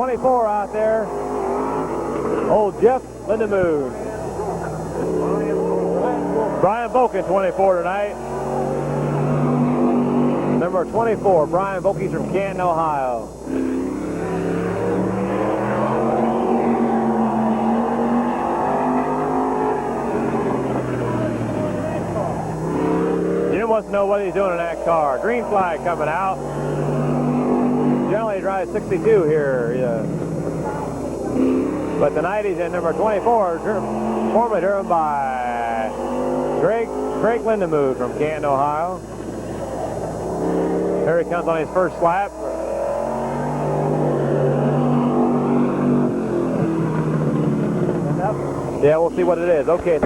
24 out there. Old Jeff Lindemood. Brian Volkin, 24 tonight. Number 24, Brian Volkin from Canton, Ohio. Jim wants to know what he's doing in that car. Green flag coming out. Generally drives 62 here. Yeah. But tonight he's in number 24, formerly driven by Craig Lindemood from Canton, Ohio. Here he comes on his first lap. Yeah, we'll see what it is. Okay.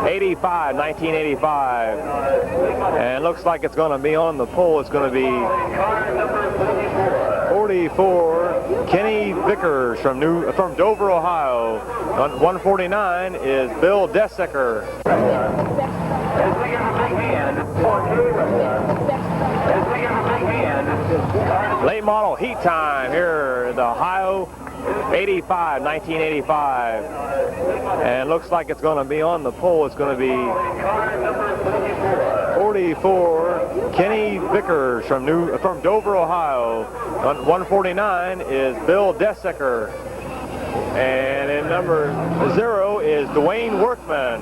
'85, 1985. And it looks like it's going to be on the pole. It's going to be 44, Kenny Vickers from Dover, Ohio. On 149 is Bill Desicker. Late model heat time here in the Ohio 85, 1985. And it looks like it's going to be on the pole. It's going to be 44, Kenny Vickers from Dover, Ohio. On 149 is Bill Desicker. And in number 0 is Dwayne Workman.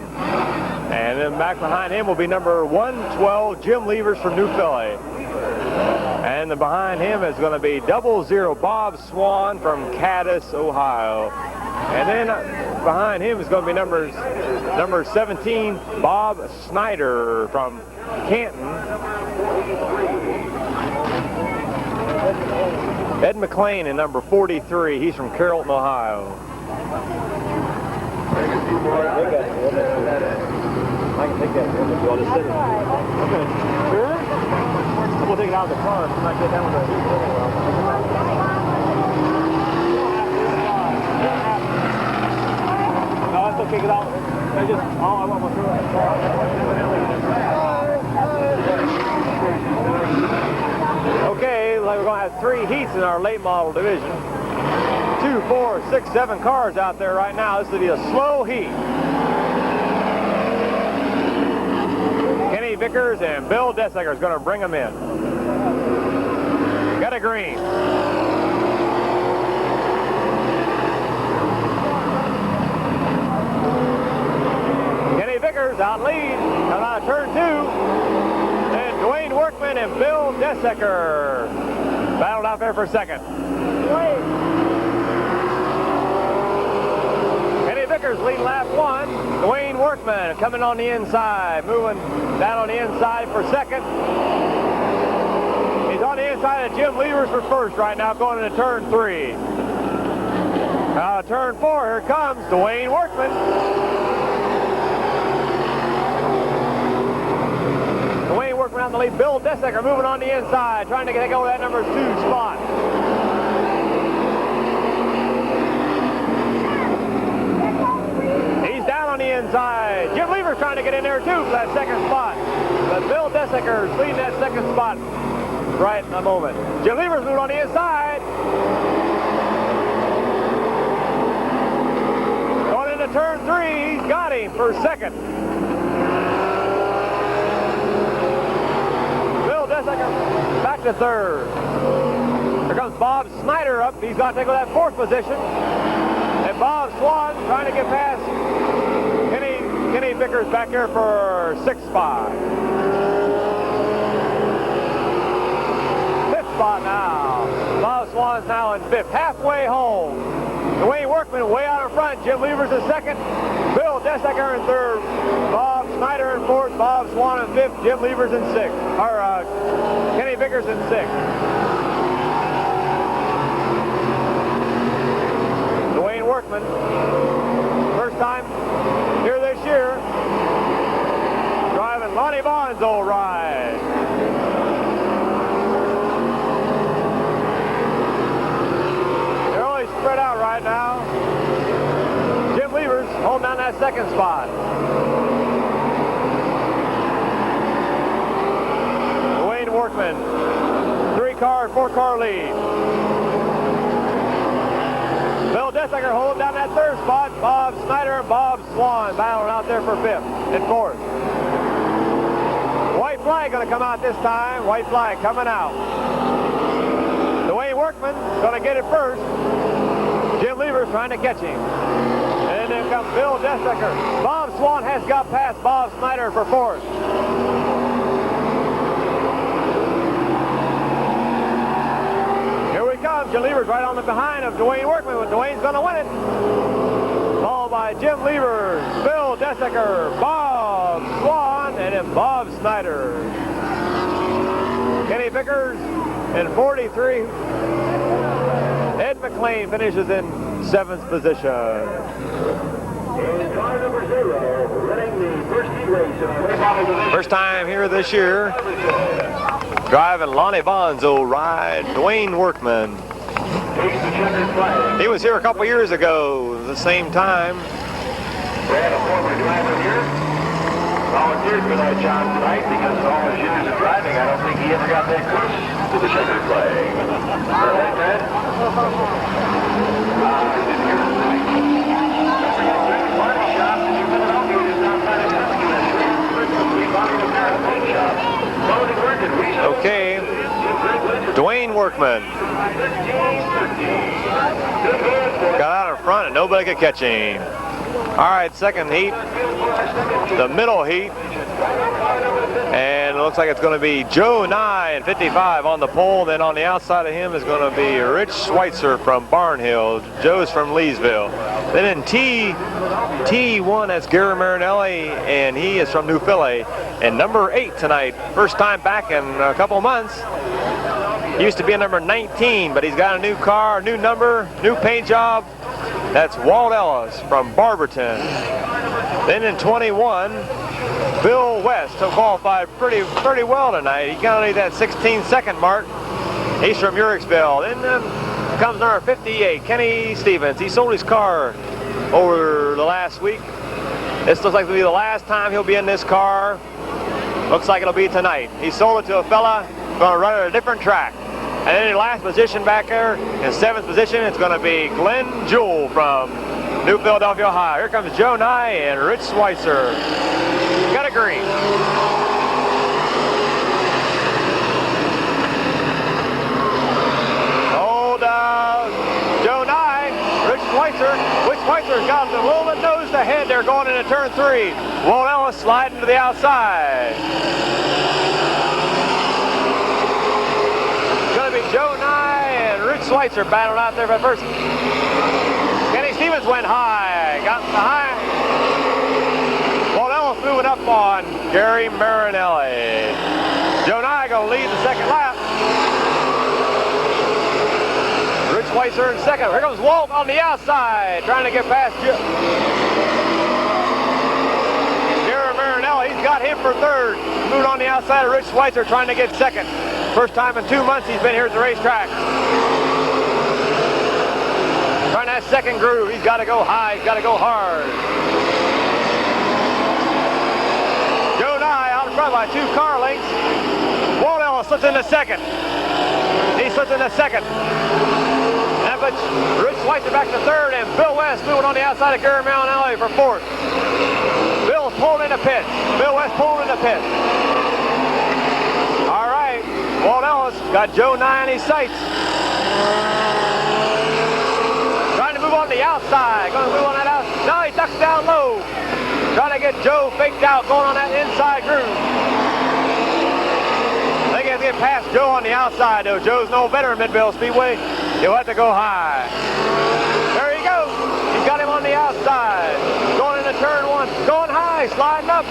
And then back behind him will be number 112, Jim Levers from New Philly. And then behind him is going to be 00, Bob Swan from Cadiz, Ohio. And then behind him is going to be number 17, Bob Snyder from Canton. Ed McLean in number 43. He's from Carrollton, Ohio. I can take that if you want to sit it. Okay. Sure? We'll take it out of the car. I'm not getting down with the okay, because I just, I want to throw that car. Okay, like we're going to have 3 heats in our late model division. 2, 4, 6, 7 cars out there right now. This will be a slow heat. Kenny Vickers and Bill Dessaker is going to bring them in. Got a green. Kenny Vickers out lead, coming out of turn 2. And Dwayne Workman and Bill Dessaker battled out there for second. Kenny Vickers leading lap 1. Dwayne Workman coming on the inside, moving down on the inside for second. He's on the inside of Jim Levers for first right now, going into turn 3. Turn 4, here comes Dwayne Workman. Dwayne Workman on the lead. Bill Dessaker moving on the inside, trying to take over that number 2 spot. He's down on the inside. Jim Levers trying to get in there too for that second spot. But Bill Dessaker is leading that second spot right in the moment. Jim Levers moving on the inside. Going into turn 3, he's got him for second. Bill Dessaker back to third. Here comes Bob Snyder up. He's got to take over that 4th position. And Bob Swan trying to get past Kenny Vickers back here for 6th spot. 5th spot now. Bob Swan's now in 5th, halfway home. Dwayne Workman way out in front. Jim Levers in 2nd. Bill Dessaker in 3rd. Bob Snyder in 4th. Bob Swan in 5th. Jim Levers in 6th. Or Kenny Vickers in 6th. Dwayne Workman, first time here this year, driving Lonnie Vaughn's old ride. They're only spread out right now. Jim Levers holding down that 2nd spot. Dwayne Workman, 4-car lead. Bill Dessaker holding down that 3rd spot. Bob Snyder and Bob Swan battling out there for 5th and 4th. White flag going to come out this time. White flag coming out. Dwayne Workman going to get it first. Jim Levers trying to catch him. And then comes Bill Dessaker. Bob Swan has got past Bob Snyder for 4th. Jim Levers right on the behind of Dwayne Workman, but Dwayne's going to win it. Followed by Jim Levers, Bill Dessaker, Bob Swan, and then Bob Snyder. Kenny Vickers in 43. Ed McLean finishes in 7th position. Car number 0, running the first heat race. First time here this year, driving Lonnie Vaughn's old ride, Dwayne Workman. He was here a couple years ago, the same time. We had a former driver here. Volunteered for that job tonight because of all his years of driving. I don't think he ever got that close to the checkered flag. Right, Ted? Okay, Dwayne Workman got out in front and nobody could catch him. All right, second heat, the middle heat, and it looks like it's going to be Joe Nye in 55 on the pole. Then on the outside of him is going to be Rich Schweitzer from Barnhill. Joe's from Leesville. Then in T1, that's Gary Marinelli, and he is from New Philly. And number 8 tonight, first time back in a couple months. He used to be a number 19, but he's got a new car, new number, new paint job. That's Walt Ellis from Barberton. Then in 21, Bill West, who qualified pretty well tonight. He got only that 16-second mark. He's from Uricksville. Then comes number 58, Kenny Stevens. He sold his car over the last week. This looks like it'll be the last time he'll be in this car. Looks like it'll be tonight. He sold it to a fella, going to run it at a different track. And then in last position back there, in 7th position, it's going to be Glenn Jewell from New Philadelphia, Ohio. Here comes Joe Nye and Rich Schweitzer. Got a green. Joe Nye, Rich Schweitzer. Rich Schweitzer's got a little bit nose to head there going into turn 3. Walt Ellis sliding to the outside. It's going to be Joe Nye and Rich Schweitzer battling out there by first. Kenny Stevens went high, got the high. Walt Ellis moving up on Gary Marinelli. Joe Nye going to lead the second lap. Rich Schweitzer in second. Here comes Walt on the outside, trying to get past Gary Marinelli. He's got him for third. Moving on the outside of Rich Schweitzer, trying to get second. First time in 2 months he's been here at the racetrack. Trying that second groove. He's got to go high. He's got to go hard. Joe Nye out in front by 2 car lengths. Walt Ellis slips into second. He slips into second. But Rich Schweitzer back to third, and Bill West moving on the outside of Gary Marinelli for fourth. Bill's pulling in the pit. Bill West pulling in the pit. All right, Walt Ellis got Joe Nye in his sights. Trying to move on the outside. Going to move on that outside. Now he ducks down low. Trying to get Joe faked out, going on that inside groove. They can get past Joe on the outside, though. Joe's no better in Midvale Speedway. He'll have to go high. There he goes. He's got him on the outside. Going into turn 1. Going high, sliding up.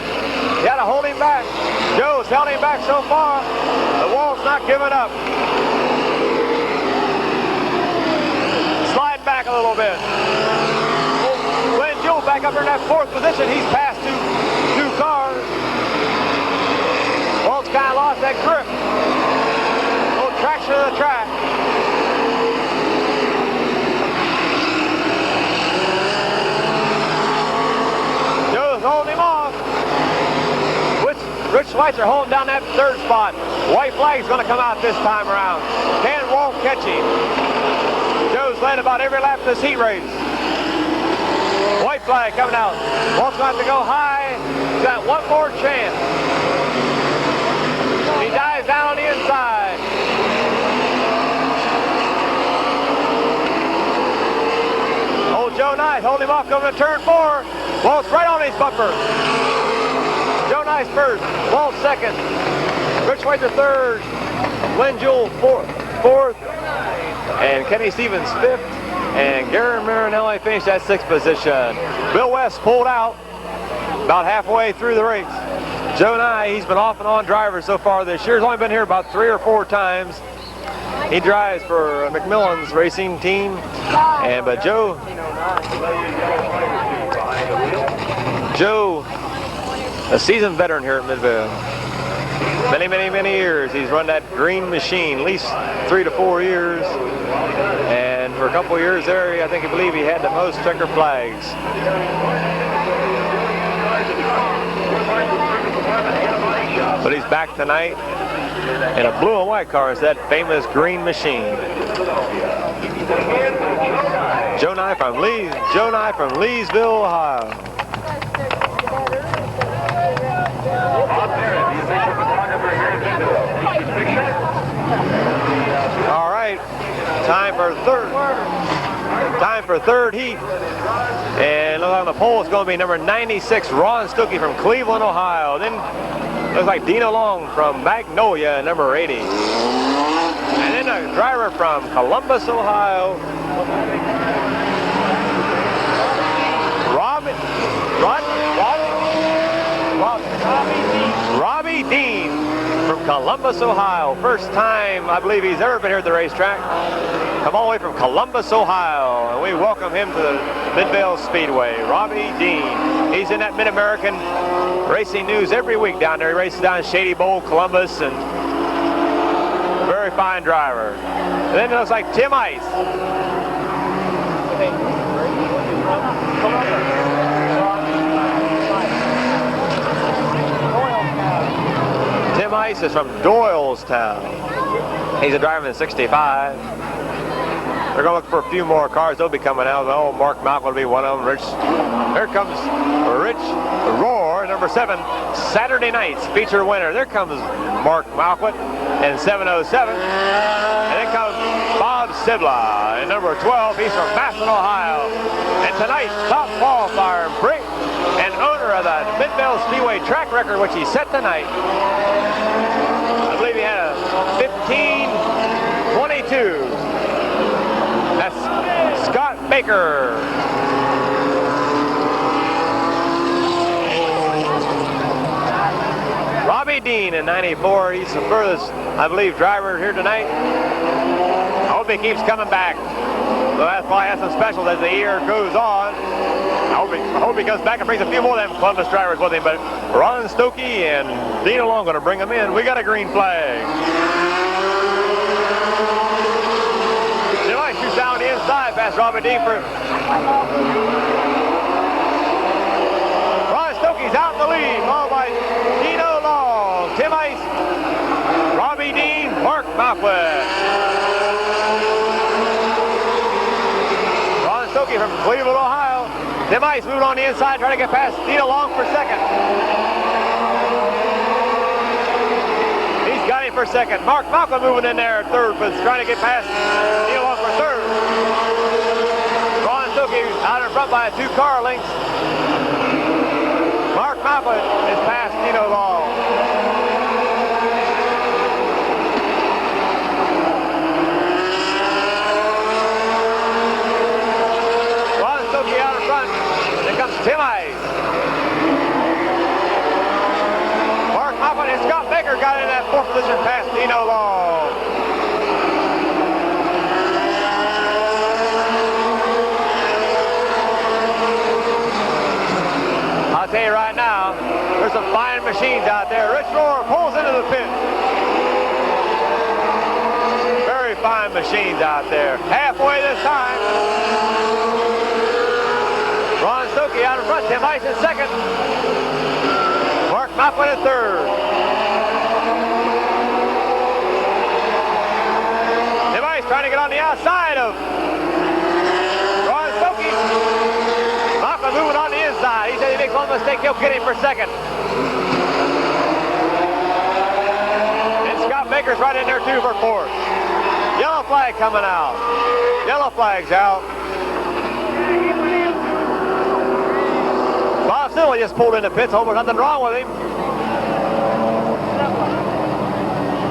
You got to hold him back. Joe's held him back so far. The Walt's not giving up. Slide back a little bit. Glenn Jewell back up in that 4th position. He's passed two cars. Walt's kind of lost that grip. A little traction of the track. Holding him off. Rich Schweitzer holding down that 3rd spot. White flag's going to come out this time around. Can Walt catch him? Joe's led about every lap of this heat race. White flag coming out. Walt's going to have to go high. He's got one more chance. He dives down on the inside. Old Joe Nye holding him off coming to turn 4. Walt's right on his bumper. Joe Nye's first. Walt second. Rich Schweitzer third. Glenn Jewell fourth. And Kenny Stevens 5th. And Gary Marinelli finished at 6th position. Bill West pulled out about halfway through the race. Joe Nye, he's been off and on driver so far this year. He's only been here about 3 or 4 times. He drives for McMillan's racing team. But Joe, a seasoned veteran here at Midvale. Many years he's run that green machine, at least 3 to 4 years. And for a couple of years there, I believe he had the most checker flags. But he's back tonight in a blue and white car. It's that famous green machine. Joe Nye from Leesville, Ohio. All right, time for third heat. And look on the pole, it's going to be number 96, Ron Stuckey from Cleveland, Ohio. Then looks like Dino Long from Magnolia, number 80. And then a driver from Columbus, Ohio. Robbie Dean from Columbus, Ohio. First time I believe he's ever been here at the racetrack. Come all the way from Columbus, Ohio. And we welcome him to the Midvale Speedway. Robbie Dean. He's in that Mid-American Racing News every week down there. He races down in Shady Bowl, Columbus, and very fine driver. And then it looks like Tim Ice. Tim Ice is from Doylestown. He's a driver in 65. They're going to look for a few more cars. They'll be coming out. Oh, Mark Malcolm will be one of them. Here comes Rich Roar, number 7, Saturday Night's feature winner. There comes Mark Malcolm in 707. And then comes Bob Sidla in number 12. He's from Masson, Ohio. And tonight's top qualifier, break and owner of the Mid-Vale Speedway track record, which he set tonight. I believe he had a 15:22. That's Scott Baker. Robbie Dean in 94. He's the furthest, I believe, driver here tonight. I hope he keeps coming back. So that's why I have some specials as the year goes on. I hope he comes back and brings a few more of them Columbus drivers with him. But Ron Stokey and Dean Long going to bring them in. We got a green flag. Shoots down the inside past Robbie Dean for Ron Stokey's out in the lead, followed by Dino Long, Tim Ice, Robbie Dean, Mark Malquist. Ron Stokey from Cleveland, Ohio. Tim Ice moving on the inside, trying to get past Dino Long for second. He's got him for second. Mark Malcolm moving in there at third, but trying to get past Dino Long for third. Ron Stokey out in front by 2 car lengths. Mark Malcolm is past Dino Long. Ron Stokey out in front. Then comes Tim Ice. Mark Malcolm and Scott Baker got in that 4th position past Dino Long. I'll tell you right now, there's some fine machines out there. Rich Roar pulls into the pit. Very fine machines out there. Halfway this time. Ron Stokey out in front. Tim Ice in second. Mark Malcolm in third. Tim Ice trying to get on the outside of Ron Stokey. Malcolm moving on the inside. He said he makes one mistake, he'll get him for second. And Scott Baker's right in there too for fourth. Yellow flag coming out. Yellow flag's out. Bob Sidley just pulled in the pits. Hope there's nothing wrong with him.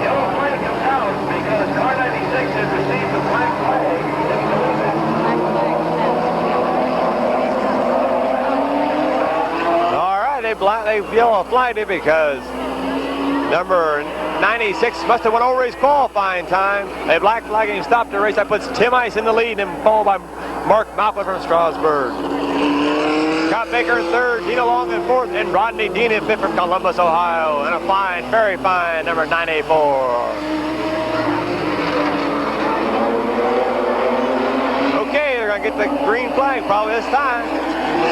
Yellow flag comes out because car 96 has received the black flag. They yellow flagged it because number 96 must have went over his qualifying time. They black flagged him, stopped the race. That puts Tim Ice in the lead and followed by Mark Malcolm from Strasburg. Scott Baker in third, Dino Long in fourth, and Rodney Dean in fifth from Columbus, Ohio. And a fine, very fine, number 984. Okay, they're going to get the green flag probably this time.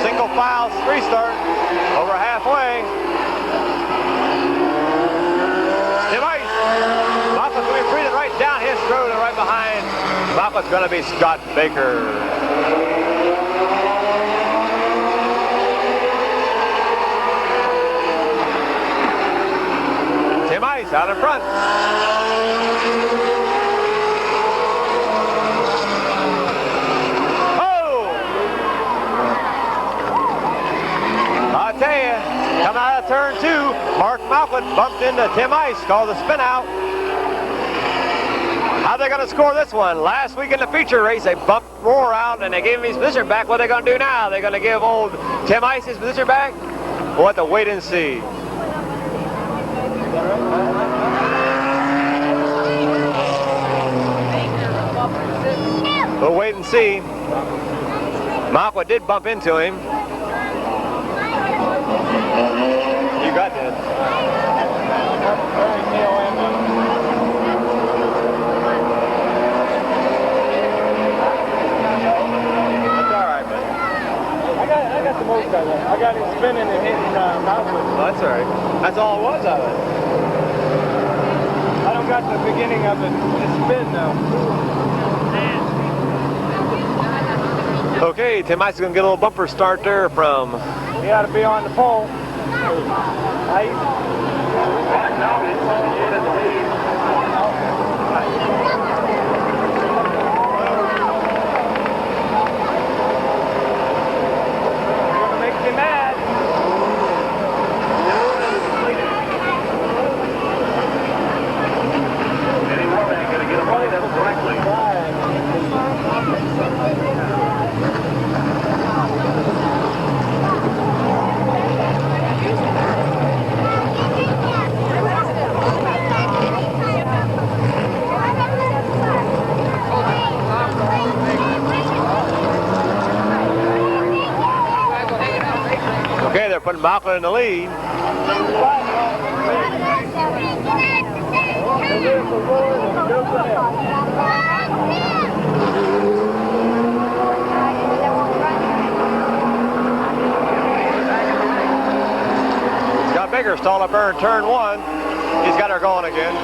Single file restart over halfway. Tim Ice. Malcolm's going to be breathing right down his throat and right behind. Malcolm's going to be Scott Baker. Tim Ice out in front. I'll tell you, coming out of turn 2, Mark Malcolm bumped into Tim Ice, called the spin out. How are they going to score this one? Last week in the feature race, they bumped Roar out and they gave him his position back. What are they going to do now? They're going to give old Tim Ice his position back? We'll have to wait and see. We'll wait and see. Malcolm did bump into him. You got that. That's all right, man. spinning and hitting mouthward. Well, that's all right. That's all it was of it. I don't got the beginning of it to spin though. Okay, Tim Ice is going to get a little bumper start there from... He ought to be on the pole. Okay, they're putting Malcolm in the lead. Scott Baker stalled up there in turn 1. He's got her going again.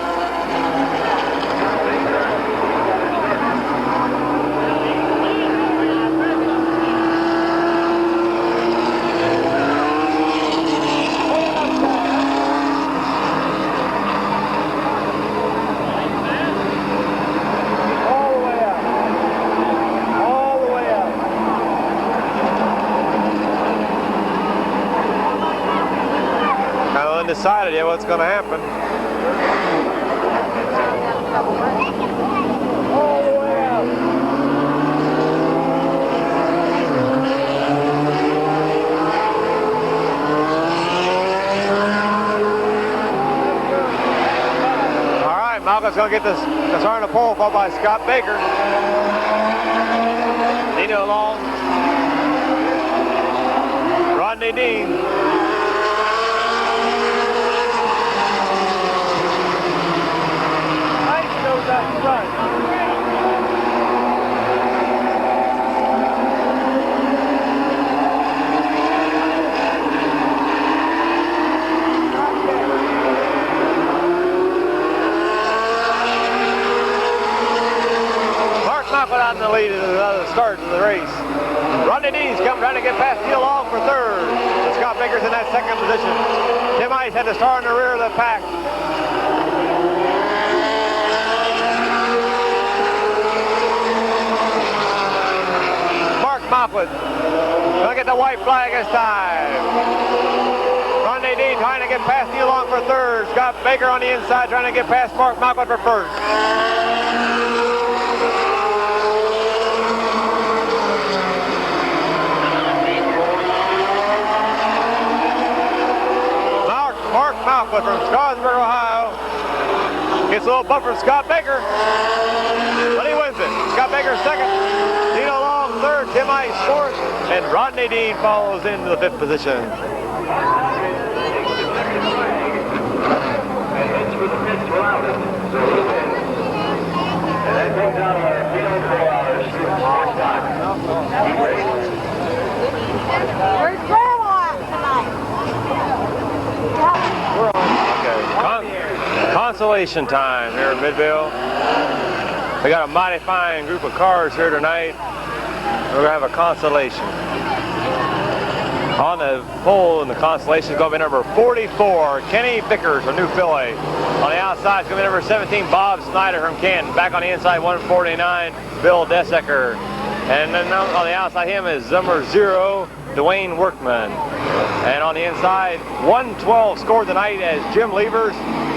Decided yet what's going to happen. All the way out. All right, Malcolm's going to get this on the pole, followed by Scott Baker. Nino Long. Rodney Dean. Up front. Mark Malcolm out in the lead at the start of the race. Rodney Dean's trying to get past Neil Long for third. But Scott Baker's in that second position. Tim Ice had to start in the rear of the pack. Malcolm gonna get the white flag this time. Rodney Dean trying to get past Neil Long for third. Scott Baker on the inside trying to get past Mark Malcolm for first. Mark Malcolm from Scarsburg, Ohio gets a little bump from Scott Baker, but he wins it. Scott Baker second. Nino Long third, Tim Ice fourth, and Rodney Dean follows into the fifth position. Where's Grandma at tonight? We're on. Okay. Consolation time here at Midvale. We got a mighty fine group of cars here tonight. We're going to have a consolation. On the pole in the consolation is going to be number 44, Kenny Vickers from New Philly. On the outside is going to be number 17, Bob Snyder from Canton. Back on the inside, 149, Bill Desecker. And then on the outside him is number 0, Dwayne Workman. And on the inside, 112 scored tonight as Jim Levers.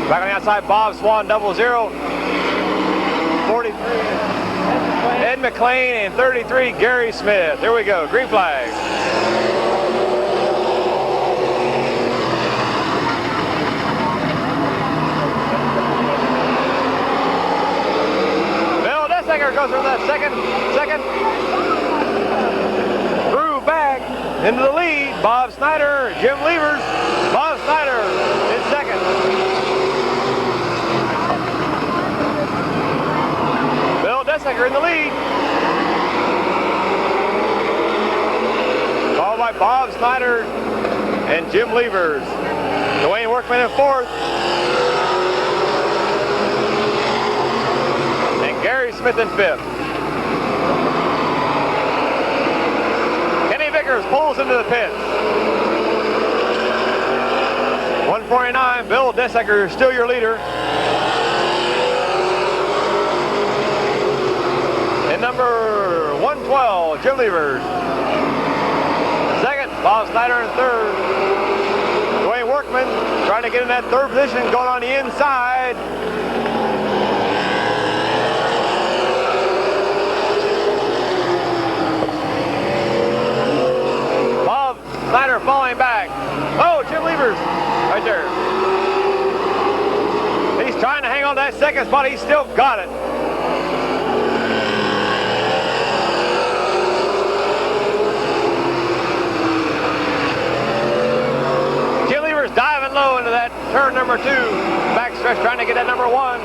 Back on the outside, Bob Swan, 00. 43, Ed McLean, and 33, Gary Smith. Here we go, green flag. Bill Desecker goes from that second. Drew back into the lead. Bob Snyder, Jim Levers. Bob Snyder in second. Desecker in the lead. Followed by Bob Snyder and Jim Levers. Dwayne Workman in fourth. And Gary Smith in fifth. Kenny Vickers pulls into the pits. 149, Bill Dessecker, still your leader. And number 112, Jim Levers. Second, Bob Snyder in third. Dwayne Workman trying to get in that third position, going on the inside. Bob Snyder falling back. Oh, Jim Levers right there. He's trying to hang on to that second spot. He's still got it. Diving low into that turn number 2. Backstretch trying to get that number 1.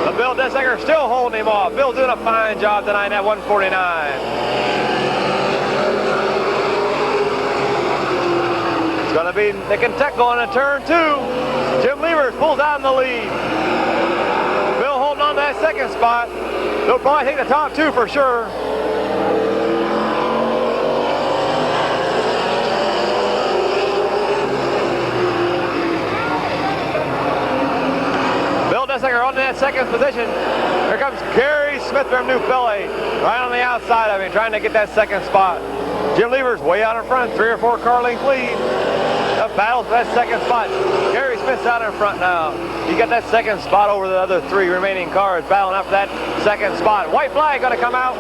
But Bill Dessecker still holding him off. Bill's doing a fine job tonight at 149. It's going to be Nick and Tech going to turn 2. Jim Levers pulls out in the lead. Bill holding on to that second spot. They'll probably take the top 2 for sure. Dessecker on that second position. Here comes Gary Smith from New Philly, right on the outside of him, trying to get that second spot. Jim Levers way out in front, 3 or 4 car length lead. A battle for that second spot. Gary Smith's out in front now. He got that second spot over the other 3 remaining cars, battling up for that second spot. White flag going to come out.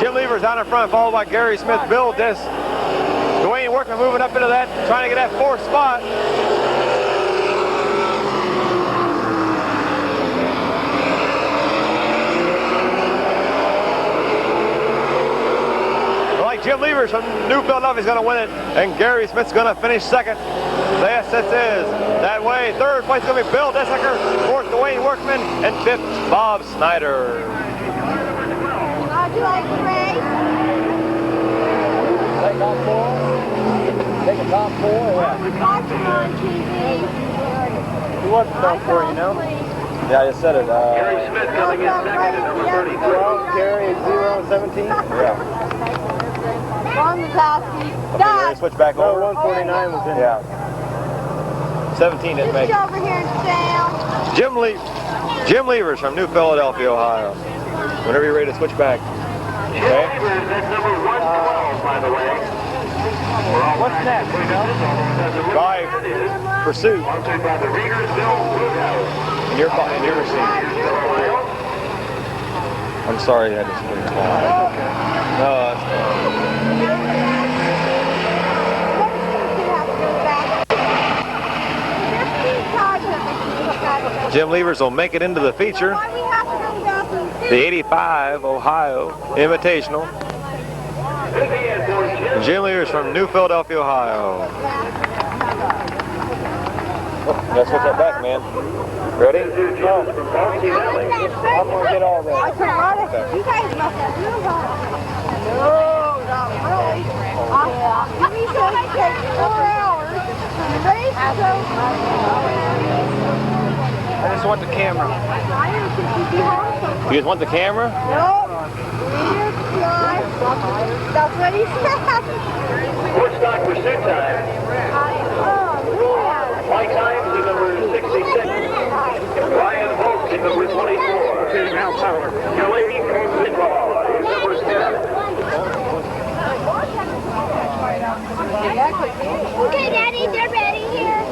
Jim Levers out in front, followed by Gary Smith, Bill Dwayne Workman moving up into that, trying to get that 4th spot. Jim Levers from New Philadelphia is going to win it, and Gary Smith's going to finish second. Yes, it is that way. Third place is going to be Bill Dessecker, 4th Dwayne Workman, and 5th Bob Snyder. How'd you like the race? Take top 4? Take a top 4 or what? Watching on TV. Who was the top 4, you know? Yeah, I just said it. Gary Smith coming in second at number 33. 12, Gary, 0, 17? Yeah. One was asking. Okay, switch back No, over. 149 was in. Yeah. 17 didn't make Just it. over here and down. Jim Levers from New Philadelphia, Ohio. Whenever you're ready to switch back. Jim Levers at number 112, by the way. What's next, you know? By Pursuit. Sponsored by the Readers Bill Woodhouse. And you're seeing. I'm sorry I had to switch back. No, that's fine. Jim Levers will make it into the feature. The 85 Ohio Invitational. Jim Levers from New Philadelphia, Ohio. That's what's up back, man. Ready? I'm going to get all that. I can run it. You guys must have moved on. No, not really. Give me some, it takes 4 hours. The race is over. I just want the camera. I didn't think you'd be home so You guys want the camera? Nope. That's what he said. Woodstock Pursuit time. My times is number 66. Ryan Holt is number 24. Okay, now power. Your lady from Midvale is number 7. Okay, Daddy, they're ready here.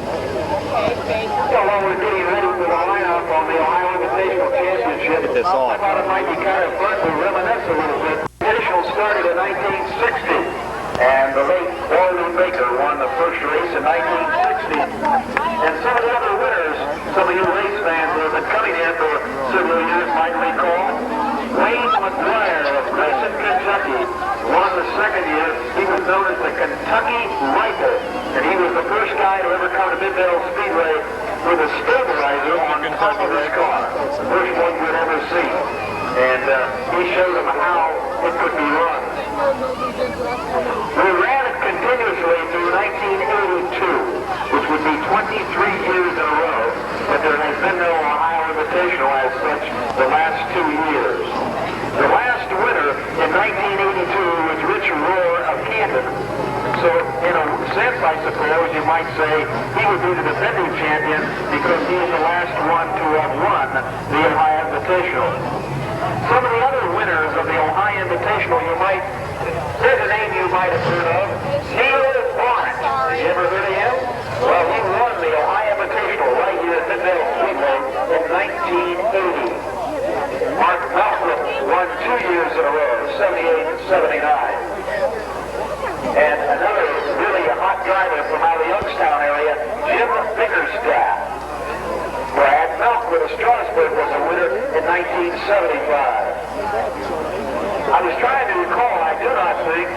So while we're getting ready for the lineup on the Ohio Invitational Championship, Get this on. I thought it might be kind of fun to reminisce a little bit. The Invitational started in 1960, and the late Orlin Baker won the first race in 1960. And some of the other winners, some of you race fans who have been coming here for several years might recall, Wayne McGuire of Grayson, Kentucky, won the second year. He was known as the Kentucky Rifle, and he was the first guy to ever come to Mid-Vale Speedway with a stabilizer on top of his car. First one you'd ever see. And he showed them how it could be run. We ran at be 23 years in a row, but there has been no Ohio Invitational as such the last 2 years. The last winner in 1982 was Richard Rohr of Canton. So, in a sense, I suppose, you might say he would be the defending champion because he is the last one to have won the Ohio Invitational. Some of the other winners of the Ohio Invitational, there's a name you might have heard of, Neil Bonnet. You ever heard of him? Well, he won the Ohio Invitational right here at Mid-Vid Speedway in 1980. Mark Malcolm won 2 years in a row, 78 and 79. And another really hot driver from out of the Youngstown area, Jim Bickerstaff. Brad Malcolm of Strasburg was a winner in 1975. I was trying to recall, I do not think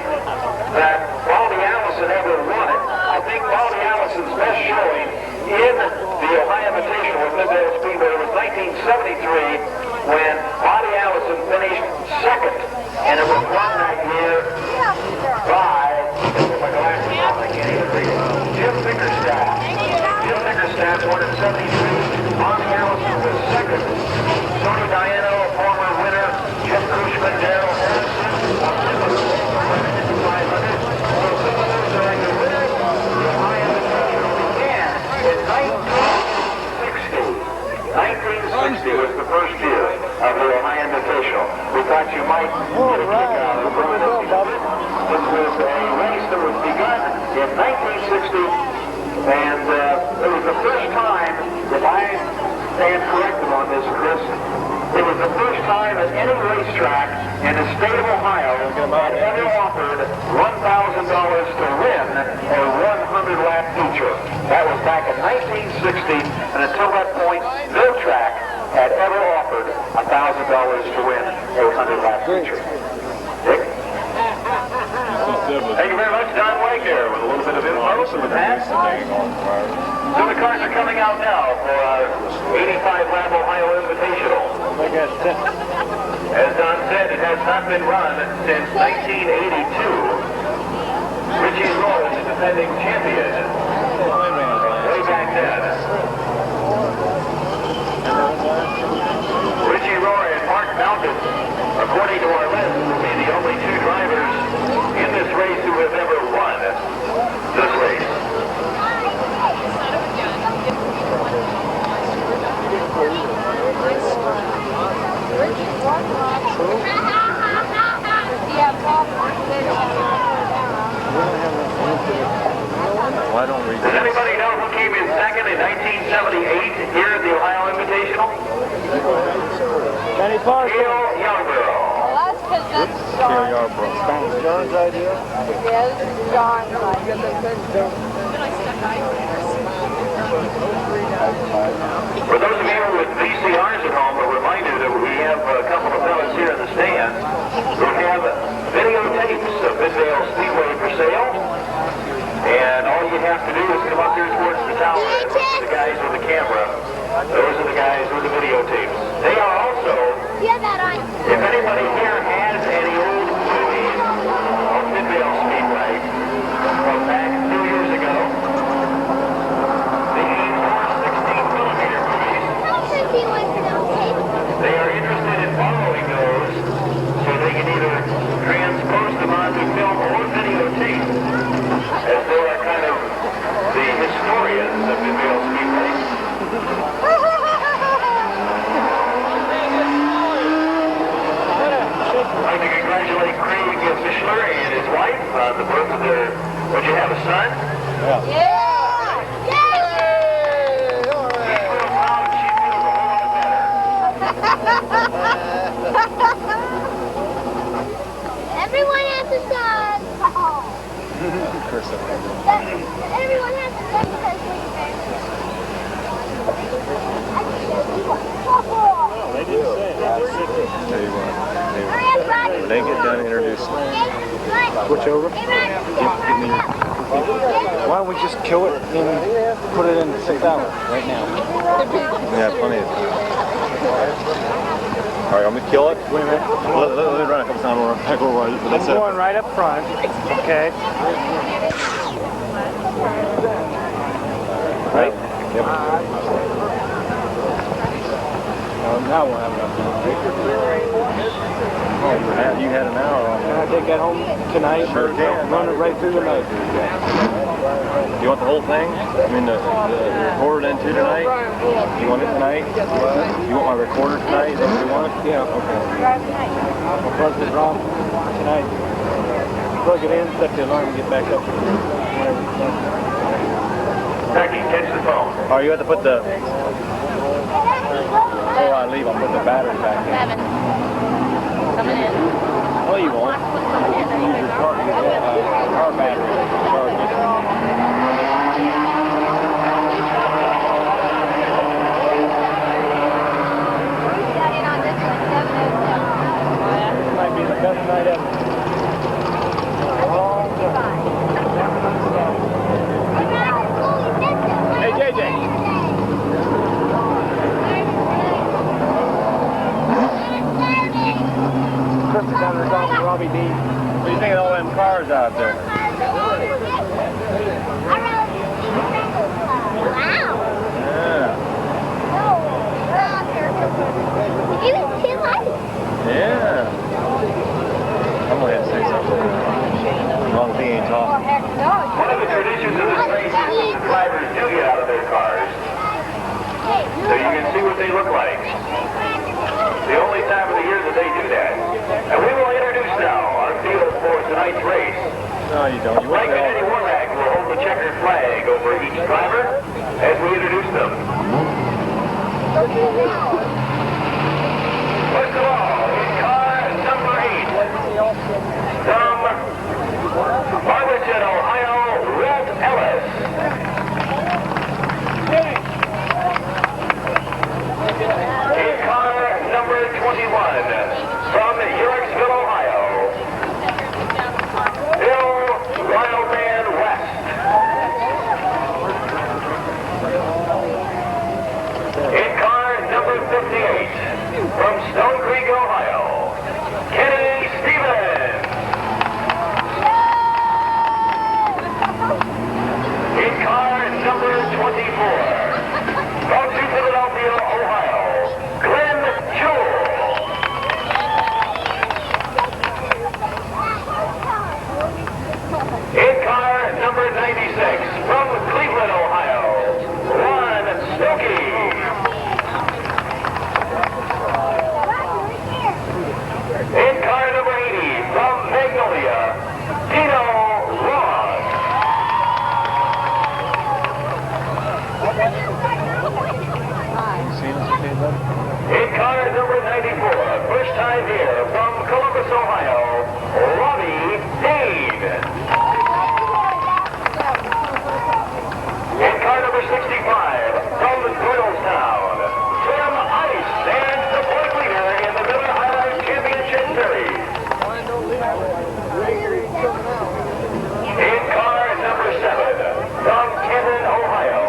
that Baldy Allison ever won it. I think Baldy Allison's best showing in the Ohio Invitational with Mid-Vid Speedway was 1973 when Baldy Allison finished second, and it was won that year by Jim Bickerstaff. Jim Bickerstaff won in 73. Baldy Allison was second. Tony Diano, a former winner. Jim Cushman, Darrell Harrison. Was the first year of the Ohio Invitational. We thought you might get a kick out of it. This was a race that was begun in 1960, and it was the first time, if I stand corrected on this, Chris, it was the first time at any racetrack in the state of Ohio had ever offered $1,000 to win a 100-lap feature. That was back in 1960, and until that point, no track had ever offered $1,000 to win a 100-lap feature. Dick? Thank you very much, Don Wake here with a little bit of info from the past. So the cars are coming out now for our 85-lap Ohio Invitational. As Don said, it has not been run since 1982. Richie Rohr is the defending champion. Way back then. Richie Rohr and Mark Malcolm, according to our list, will be the only 2 drivers in this race who have ever won this race. Why don't we? Does anybody know who came in second in 1978 here at the Ohio Invitational? Kenny Parker. Gil Yarborough. Well, that's because that's John. John's idea. Yeah, this is John's idea. For those of you with VCRs at home, a reminder that we have a couple of fellas here in the stand who have videotapes of Midvale Speedway for sale. And all you have to do is come up here towards the tower and look at the guys with the camera. Those are the guys with the videotapes. They are also, if anybody here has any old movies of Midvale Speedway from back 2 years ago, the 16mm movies, they are interested in borrowing those so they can either transpose them onto film or videotape, as they are kind of the historians of Midvale Speedway. I'd like to congratulate Craig Fischler and his wife on the birth of their, would you have a son? Yeah! He's real proud and she feels a whole lot better. Everyone has a son! Everyone has a son because They didn't say it. Tell you what, when they get done introducing, Switch over. give me your, Why don't we just kill it and put it in 6 hours right now? yeah, plenty of time. All right, I'm gonna kill it. Wait a minute. Let me run a couple times. I'm going right up front. Okay. Right? Yep. Now we'll have enough time. You had an hour on Can I take that home tonight? Sure can. Run it right through the night. You want the whole thing? I mean, the recorder then too tonight? You want it tonight? You want my recorder tonight? Is that what you want? Yeah. Okay. I'll plug this off tonight. Plug it in, set the alarm, and get back up. Becky, catch the phone. Oh, you have to put the... Before I leave, I'll put the battery back in. 7. Coming in. Oh, you won't. Use your car battery to charge it. This might be the best night ever. Hey, JJ. Krista down there talking to Robbie D. What do you think of all them cars out there? Wow. Yeah. It was too light. Yeah. I'm going to have to say something. As long as he ain't talking. One of the traditions of this race is that the drivers do get out of their cars, so you can see what they look like. The only time of the year that they do that. And we will introduce now our field for tonight's race. No, you don't. You Mike want and Eddie Warmack will hold the checkered flag over each driver as we introduce them. First of all, in car number 8, from Barberton, Ohio, Red Ellis. In car number 21, from Yorksville, Ohio, Bill Wildman West. In car number 58, from Stone Creek, Ohio, Kenny Stevens. In car number 24, from New Philadelphia, Ohio, Glenn Jewell. In car number 96, from Cleveland, Ohio, Ron Stokey. In car number 80, from Magnolia, Tino Ross. In car number 94, first time here, from Columbus, Ohio, Robbie Dean. In car number 65, from Doylestown, Tim Ice stands the point leader in the Miller Highland Championship Series. In car number 7, from Canton, Ohio,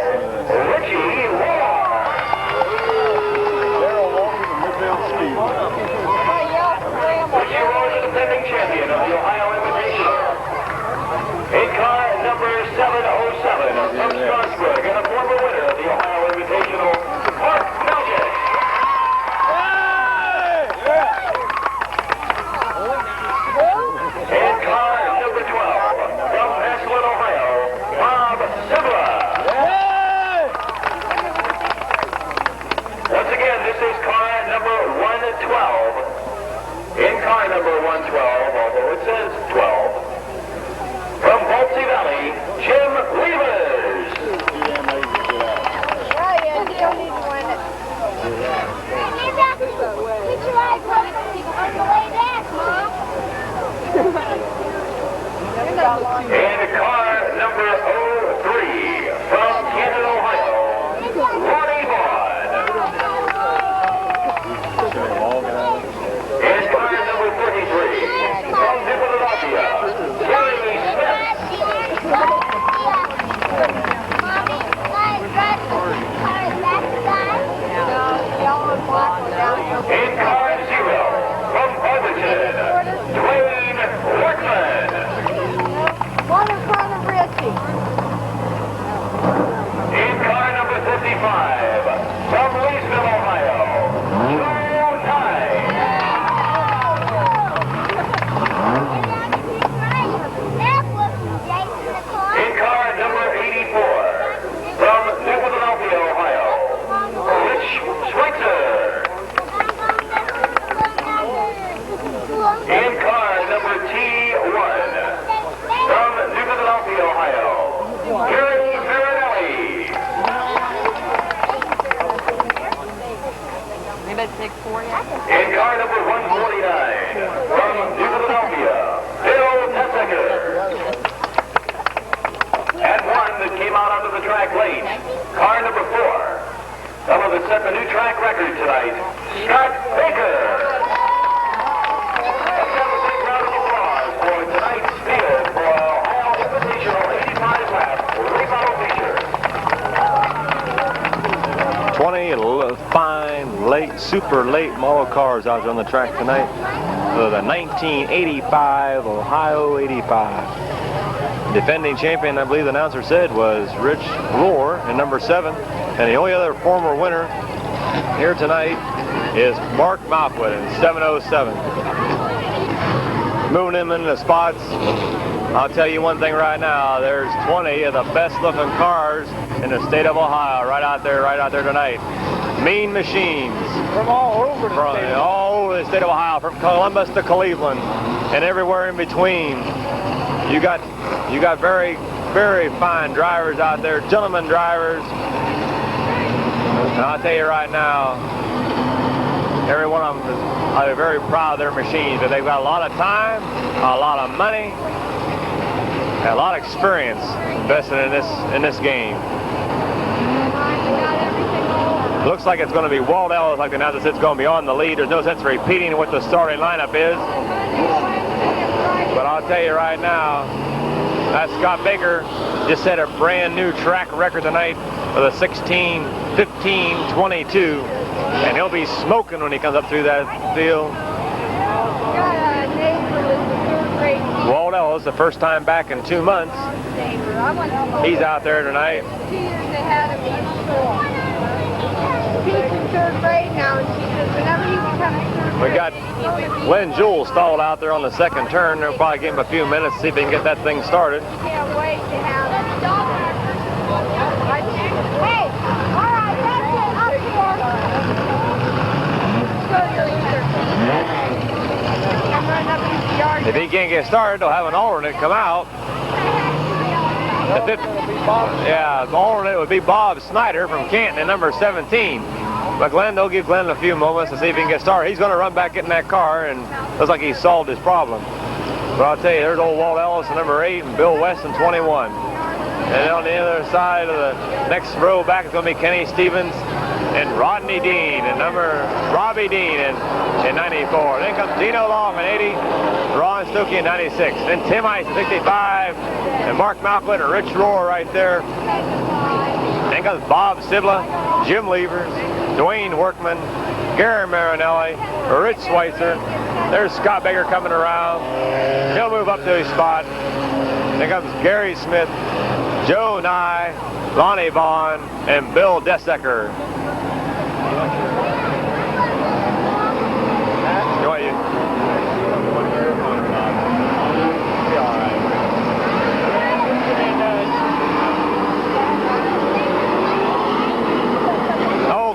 Richie Moore. Richie Moore is the defending champion of the Ohio Invitational. In car number 707, from Strasburg, and a former winner of the Ohio Invitational, Mark Melchick. In car number 12, from Massillon, Ohio, Bob Sibla. Once again, this is car number 112. In car number 112, although it says 12, from Balsy Valley, Jim Weavers. And car number 03, from Canton, Ohio, Ronnie Vaughn. And car number 33, bet 6 for you. In car number 149, from New Philadelphia, Bill Dessecker. And one that came out onto the track late, car number 4. Fellow that set the new track record tonight, Scott Baker. Let's have a big round of applause for tonight's field for Ohio Invitational 85 lap remodel feature. 20 fine, late, super late model cars out there on the track tonight. The 1985 Ohio 85. Defending champion, I believe the announcer said, was Rich Rohr in number 7. And the only other former winner here tonight is Mark Malquit in 707. Moving him into the spots. I'll tell you one thing right now, there's 20 of the best looking cars in the state of Ohio right out there tonight. Mean machines. From all over the state. All over the state of Ohio, from Columbus to Cleveland and everywhere in between. You got very, very fine drivers out there, gentlemen drivers. And I'll tell you right now, every one of them are very proud of their machines. But they've got a lot of time, a lot of money, and a lot of experience invested in this game. Looks like it's going to be Walt Ellis, like the announcer said, it's going to be on the lead. There's no sense repeating what the starting lineup is. But I'll tell you right now, that Scott Baker just set a brand new track record tonight with a 16, 15, 22. And he'll be smoking when he comes up through that field. Walt Ellis, the first time back in 2 months. He's out there tonight. She's in 3rd grade now, and she says whenever you become in 3rd grade. We got Glenn Jewell stalled out there on the 2nd turn. They'll probably give him a few minutes to see if he can get that thing started. Can't wait to have it. Hey, all right, that's it, up here. I'm running up into the yard. If he can't get started, they'll have an alternate come out. Yeah, the alternate would be Bob Snyder from Canton in number 17. But Glenn, they'll give Glenn a few moments to see if he can get started. He's going to run back in that car, and looks like he's solved his problem. But I'll tell you, there's old Walt Ellis in number 8 and Bill West in 21. And then on the other side of the next row back is going to be Kenny Stevens and Rodney Dean and Robbie Dean in 94. Then comes Dino Long in 80, Ron Stokey in 96. Then Tim Ice in 65, and Mark Malquit and Rich Rohr right there. Then comes Bob Sibla, Jim Levers, Dwayne Workman, Gary Marinelli, Rich Schweitzer. There's Scott Baker coming around. He'll move up to his spot. Then comes Gary Smith, Joe Nye, Lonnie Vaughn, and Bill Dessecker.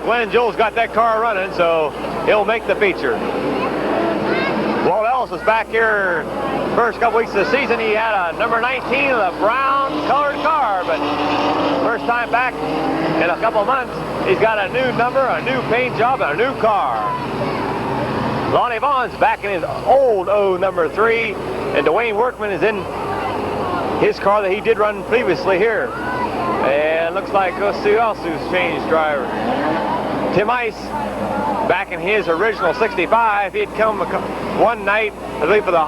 Glenn Jewell's got that car running, so he'll make the feature. Walt Ellis was back here first couple weeks of the season. He had a number 19 of the brown colored car, but first time back in a couple months, he's got a new number, a new paint job, and a new car. Lonnie Vaughn's back in his old number 3, and Dwayne Workman is in his car that he did run previously here. And looks like, let's see who else who's changed driver. Tim Ice, back in his original 65, he had come one night, I believe, for the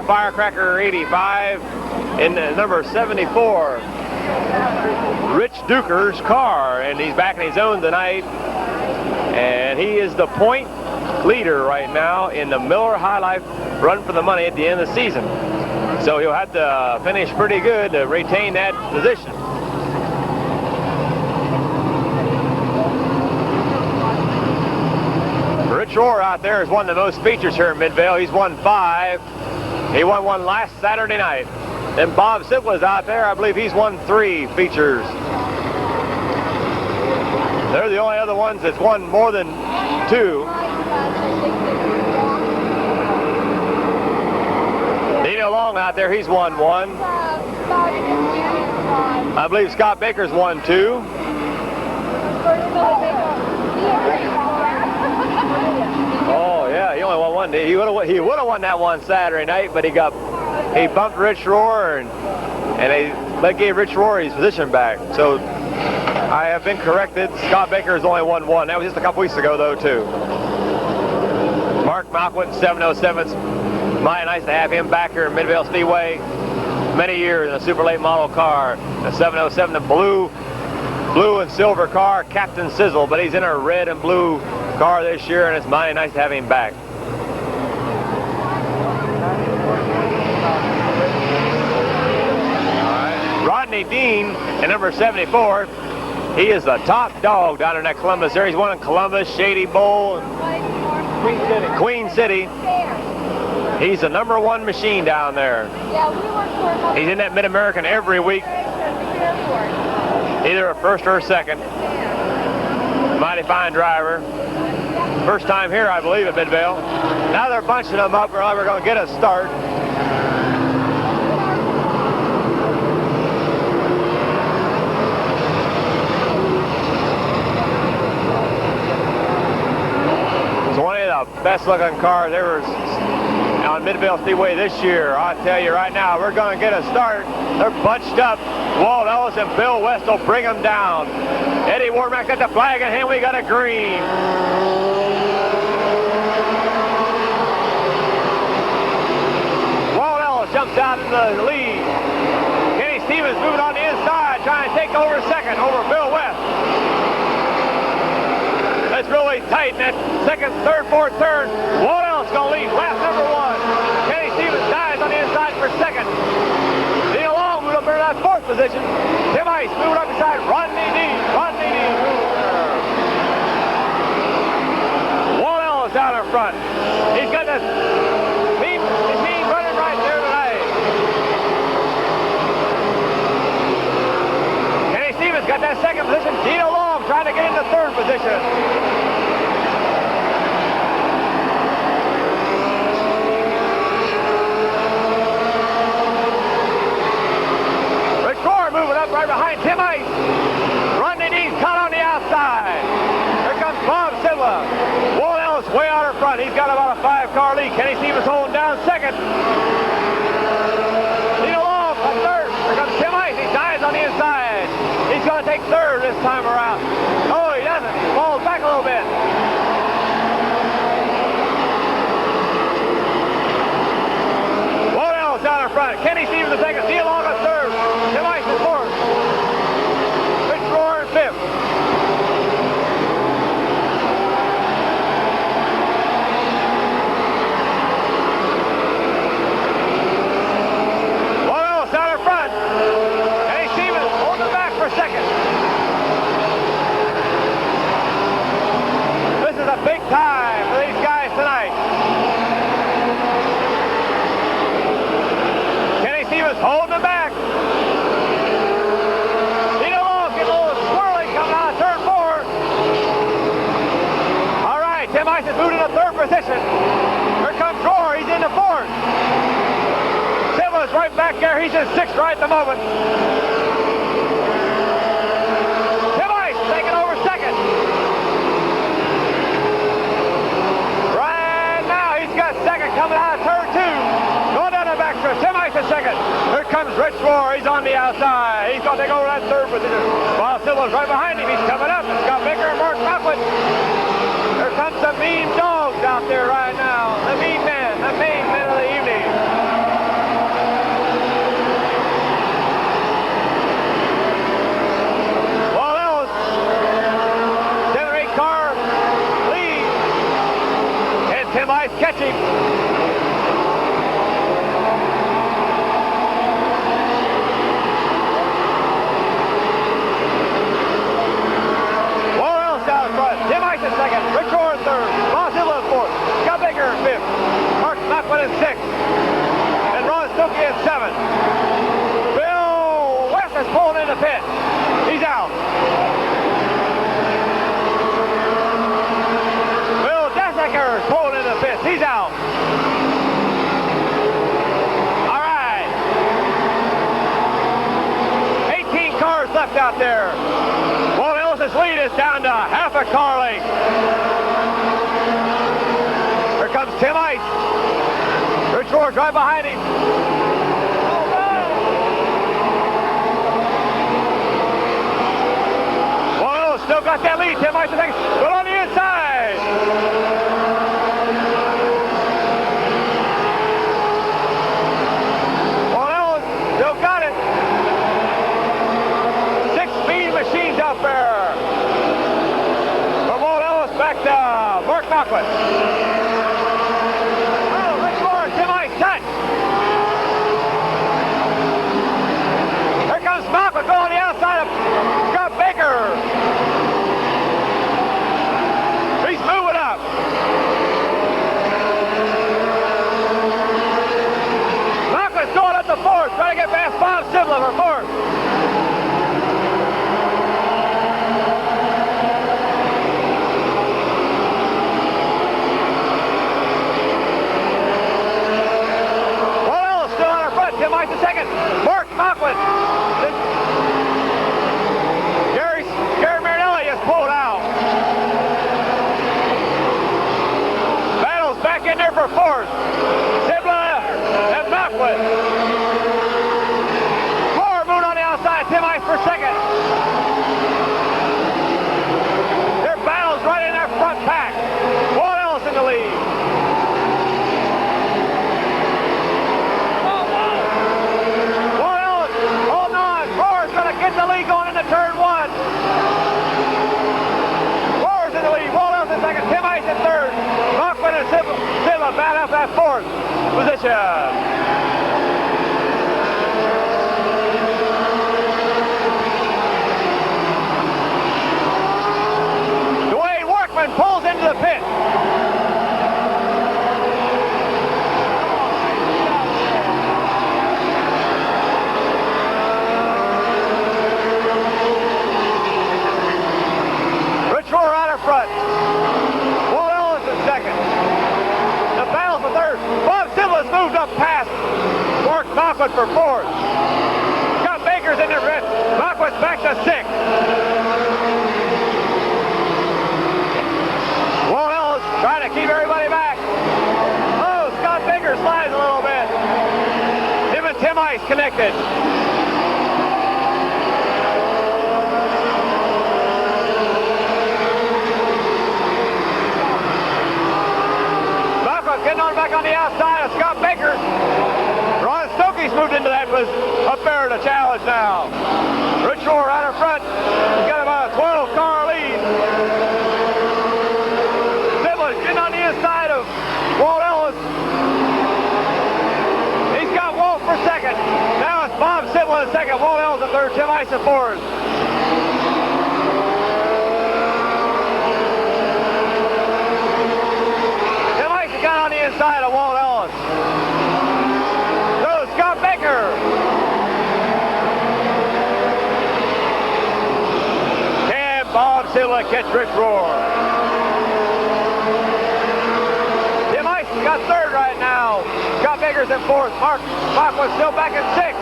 Firecracker 85 in number 74. Rich Duker's car, and he's back in his own tonight. And he is the point leader right now in the Miller High Life Run for the Money at the end of the season. So he'll have to finish pretty good to retain that position. Rich Rohr out there has won the most features here in Midvale. He's won 5. He won one last Saturday night. Then Bob Sipla's out there. I believe he's won 3 features. They're the only other ones that's won more than 2. Dino Long out there, he's won 1. I believe Scott Baker's won 2. He would have won that one Saturday night, but he bumped Rich Rohr, and they gave Rich Rohr his position back. So I have been corrected. Scott Baker has only won one. That was just a couple weeks ago, though, too. Mark Malquit, 707s. Mighty nice to have him back here in Midvale Speedway. Many years in a super late model car. The 707, the blue and silver car, Captain Sizzle, but he's in a red and blue car this year, and it's mighty nice to have him back. Rodney Dean at number 74. He is the top dog down in that Columbus area. He's won in Columbus, Shady Bowl, and Queen City. He's the #1 machine down there. He's in that Mid-American every week, either a first or a second. Mighty fine driver. First time here, I believe, at Midvale. Now they're bunching them up. We're going to get a start. It's one of the best looking cars ever on Midvale Speedway this year. I tell you right now, we're going to get a start. They're bunched up. Walt Ellis and Bill West will bring them down. Eddie Warmack got the flag in hand. We got a green. Walt Ellis jumps out in the lead. Kenny Stevens moving on the inside, trying to take over second over Bill West. That's really tight in that second, third, fourth turn. Walt Ellis going to lead lap #1. Kenny Stevens dies on the inside for second. Neil Long moved up into that fourth position. Tim Ice moving up beside Rodney Dean. Walt Ellis down in front. He's got the machine running right there tonight. Kenny Stevens got that second position. Dino Long trying to get into third position. Moving up right behind Tim Ice. Rodney Dean's caught on the outside. Here comes Bob Silva. Walt Ellis way out in front. He's got about a 5-car lead. Kenny Stevens holding down second. Neil Long on third. Here comes Tim Ice. He dives on the inside. He's going to take third this time around. Oh, he doesn't. He falls back a little bit. Walt Ellis down in front. Kenny Stevens in second. Neil Long on third. Tim Ice in fourth. Rich Rohr in fifth. Walt Ellis down in front. Kenny Stevens holding back for second. This is a big time for these guys tonight. Kenny Stevens holding them back. Tim Ice is moving to third position. Here comes Rohr. He's into fourth. Silva's right back there. He's in sixth right at the moment. Tim Ice taking over second. Right now, he's got second coming out of turn 2. Going down the backstretch. Tim Ice is second. Here comes Rich Rohr. He's on the outside. He's going to take over that third position. While Silva's right behind him. He's coming up. Scott Baker and Mark Malquit. Here comes the mean dogs out there right now. The mean men of the evening. Walt Ellis, 7 or 8 car lead. And Tim Ice catching. Second, Rich Rohr in third, Bob Silva in fourth, Scott Baker in fifth, Mark Malquit in sixth, and Ron Stokey in seventh. Bill West is pulling in the pit. He's out. Bill Dessecker is pulling in the pit. He's out. All right. 18 cars left out there. Walt Ellis' lead is down to half a car length. Here comes Tim Ice. Rich Roar's right behind him. Whoa, still got that lead. Tim Ice, but on the inside. Whoa, still got it. 6 speed machines out there. From Walt Ellis back to Mark Knockwood. Knockwood going on the outside of Scott Baker. He's moving up. Knockwood's going up the fourth, trying to get past Bob Sibler for fourth. Walt Ellis still on our front. Tim Ice in second. Mark Knockwood. Pulled out. Battle's back in there for fourth. Sibler and Knockwood. Floor Moon on the outside. Tim Ice for second. Their battle's right in their front pack. Walt Ellis in the lead. Walt Ellis holding on. Floor's going to get the lead going into turn one. Second, Tim Ice in third. Knockwood and Sibler bat up that fourth position. Dwayne Workman pulls into the pit. Rich Roar out in front. Bob Sibler's moved up past Mark Knockwood for fourth. Scott Baker's in the red. Knockwood's back to sixth. Walt Ellis trying to keep everybody back. Oh, Scott Baker slides a little bit. Him and Tim Ice connected. Getting on back on the outside of Scott Baker. Ron Stokey's moved into that, was up there to challenge now. Rich Roar right in front. He's got about a 12-car lead. Sibler's getting on the inside of Walt Ellis. He's got Walt for second. Now it's Bob Sibler in second. Walt Ellis in third. Tim Ice in fourth. On the inside of Walt Ellis. So Scott Baker. Can Bob Sibler catch Rich Roar? Tim Ice got third right now. Scott Baker's in fourth. Mark Knockwood still back in sixth.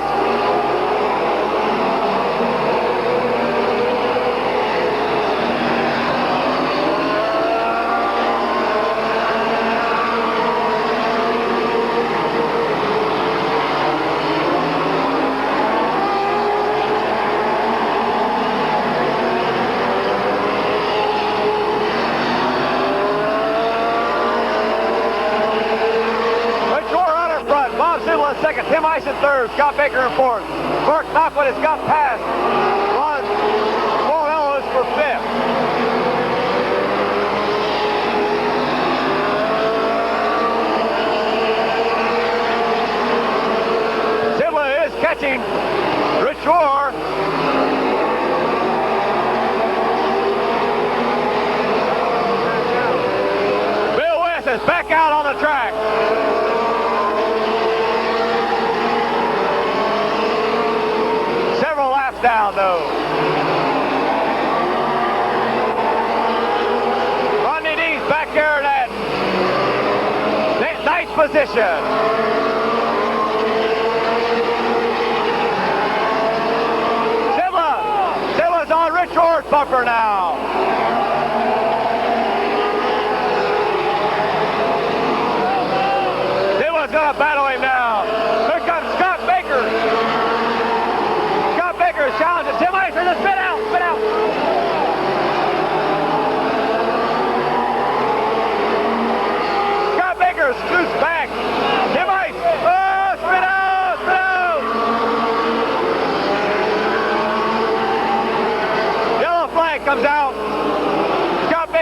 Second, Tim Ice in third, Scott Baker in fourth. Mark Knockwood has got past Walt Ellis for fifth. Sibler is catching Rich Roar. Bill West is back out on the track. Down though. Rodney Dean's back there in that ninth position. Sibler's on Rich Roar's bumper now.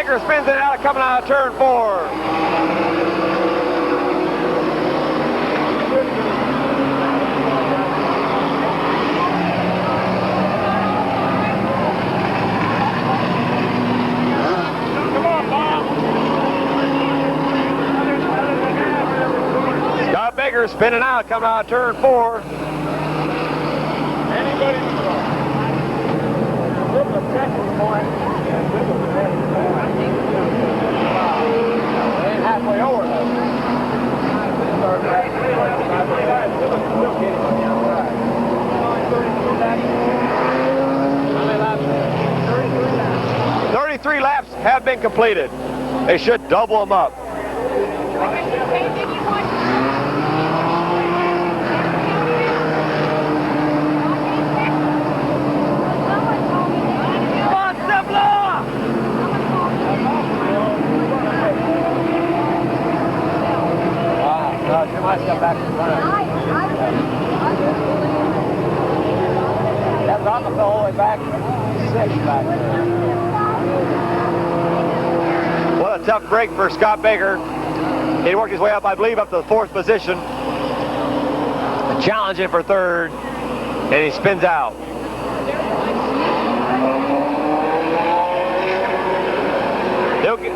Baker spins it out, coming out of turn 4. Scott Baker spinning out, coming out of turn 4. Halfway over though. 33 laps have been completed. They should double them up. You might come back to front. That rocket fell all the way back 6 back there. What a tough break for Scott Baker. He worked his way up, I believe, up to the 4th position. Challenging for 3rd, and he spins out. They'll get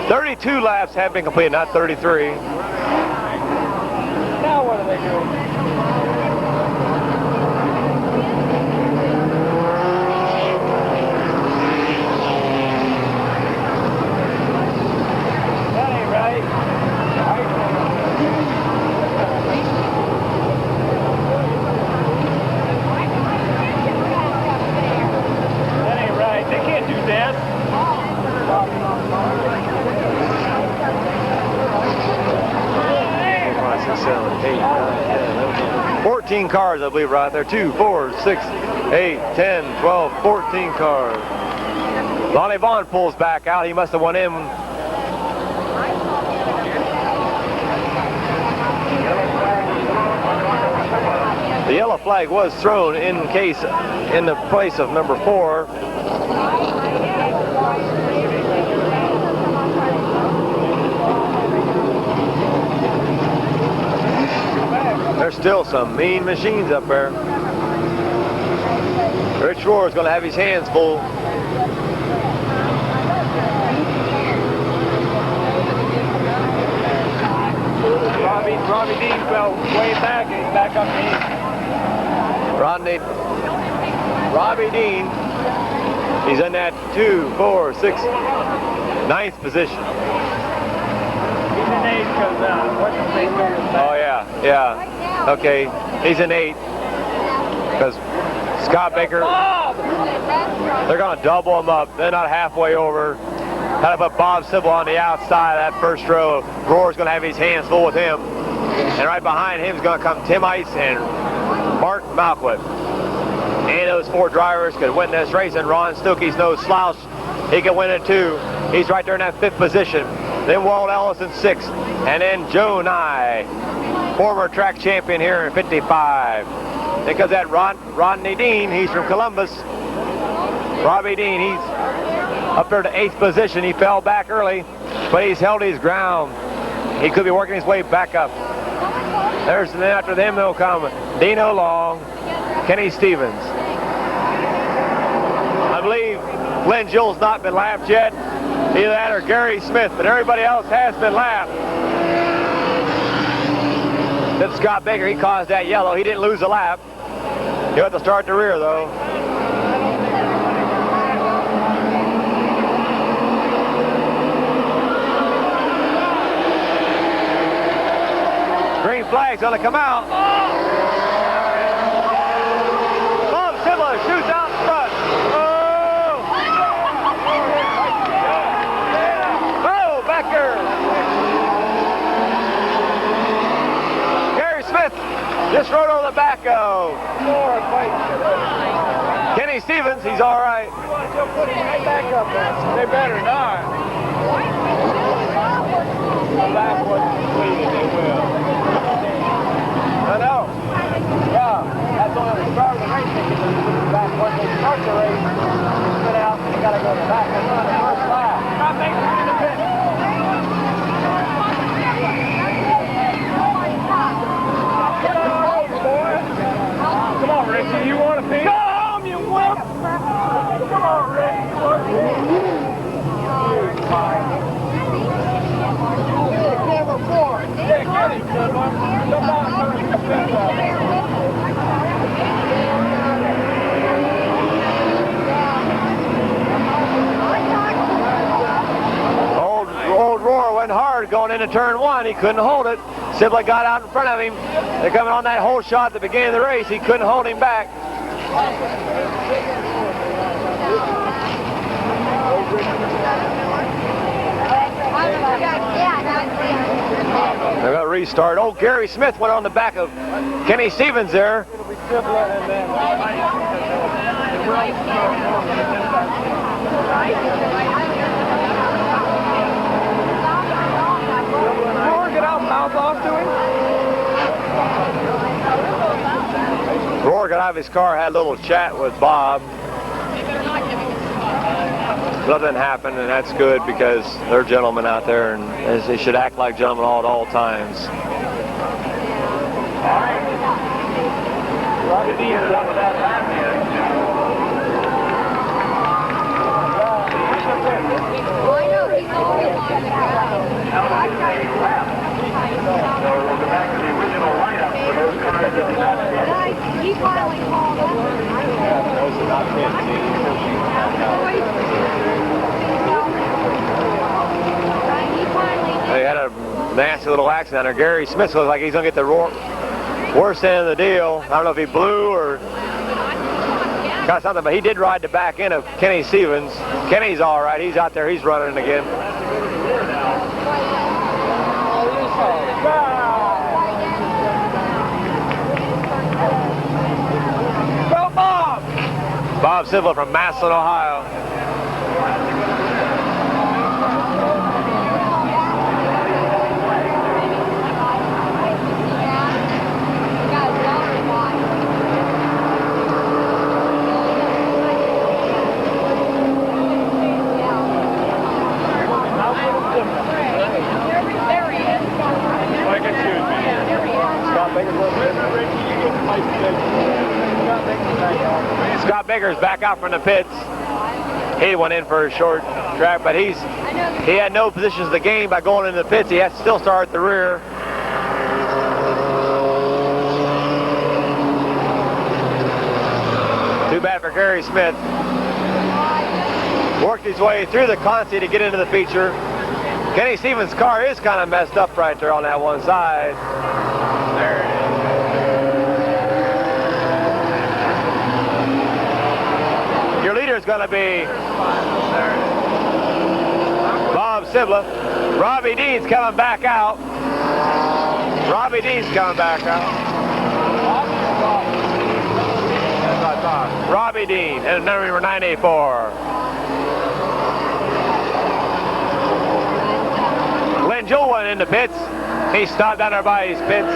32 laps have been completed, not 33. Now what are they doing? That ain't right. That ain't right. They can't do that. 14 cars, I believe, right there. 2, 4, 6, 8, 10, 12, 14 cars. Lonnie Vaughn pulls back out. He must have won in. The yellow flag was thrown in the place of number 4. There's still some mean machines up there. Rich Roar is going to have his hands full. Robbie Dean fell way back and he's back up here. Robbie Dean, he's in that 2, 4, 6, 9th position. He's in 8 because what's his name goes back. Oh yeah. Okay, he's in 8 because Scott Baker, they're going to double him up. They're not halfway over. Had to put Bob Sybil on the outside of that first row. Roar's going to have his hands full with him. And right behind him is going to come Tim Ice and Mark Malquit. Any of those 4 drivers could win this race, and Ron Stuckey's no slouch. He can win it too. He's right there in that 5th position. Then Walt Ellis in 6th. And then Joe Nye, former track champion here in 55. Because that Rodney Dean, he's from Columbus. Robbie Dean, he's up there to 8th position. He fell back early, but he's held his ground. He could be working his way back up. Then after them, they'll come Dino Long, Kenny Stevens. I believe Glenn Jules not been lapped yet. Either that or Gary Smith, but everybody else has been lapped. That's Scott Baker. He caused that yellow. He didn't lose a lap. He'll have to start the rear, though. Green flag's going to come out. Bob Sybil shoots out in front. Oh, Becker. Gary Smith just rode over the back of Kenny Stevens. He's all right. They'll put him right back up there. They better not. The lap wasn't completed, they will. I know. Yeah, that's one of the start of the race tickets. Back when they start the race, spit out, they got to go to the back and run the first lap. Camera 4. Yeah, get it, Silver. Come on, turn the fence off. Old Roar went hard going into turn 1. He couldn't hold it. Sibley got out in front of him. They're coming on that whole shot at the beginning of the race. He couldn't hold him back. They're going to restart. Oh, Gary Smith went on the back of Kenny Stevens there. Get out, mouth off to him. Roar got out of his car, had a little chat with Bob. Nothing happened, and that's good because they're gentlemen out there, and they should act like gentlemen at all times. He finally called They had a nasty little accident there. Gary Smith looks like he's going to get the worst end of the deal. I don't know if he blew or got something, but he did ride the back end of Kenny Stevens. Kenny's all right. He's out there. He's running again. Go, Bob! Bob Sibley from Massillon, Ohio. Scott Baker's back out from the pits. He went in for a short track, but he had no positions of the game by going into the pits. He has to still start at the rear. Too bad for Gary Smith. Worked his way through the Consi to get into the feature. Kenny Stevens' car is kind of messed up right there on that one side. There it is. Your leader is going to be Bob Sibley. Robbie Dean's coming back out. Robbie Dean's coming back out. That's what I thought. Robbie Dean, and number 94. Glenn Joel went in the pits. He stopped down there by his pits.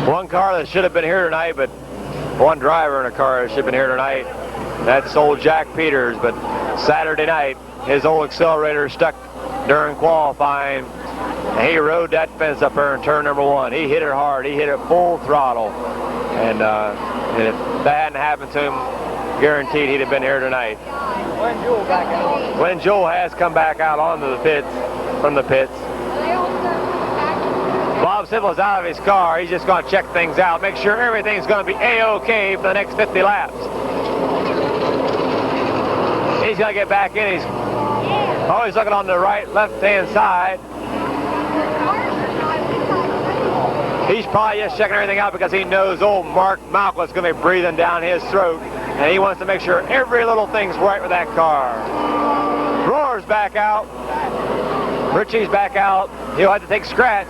One car that should have been here tonight, but one driver in a car that should have been here tonight. That's old Jack Peters, but Saturday night, his old accelerator stuck during qualifying, and he rode that fence up there in turn number 1. He hit it hard. He hit it full throttle, and if that hadn't happened to him, guaranteed he'd have been here tonight. Glenn Joel back out. Glenn Joel has come back out onto the pits, from the pits. Bob Sibley's out of his car. He's just going to check things out, make sure everything's going to be A-OK for the next 50 laps. He's going to get back in. He's always looking on the right, left-hand side. He's probably just checking everything out because he knows old Mark Malcolm is going to be breathing down his throat, and he wants to make sure every little thing's right with that car. Roar's back out. Richie's back out. He'll have to take scratch.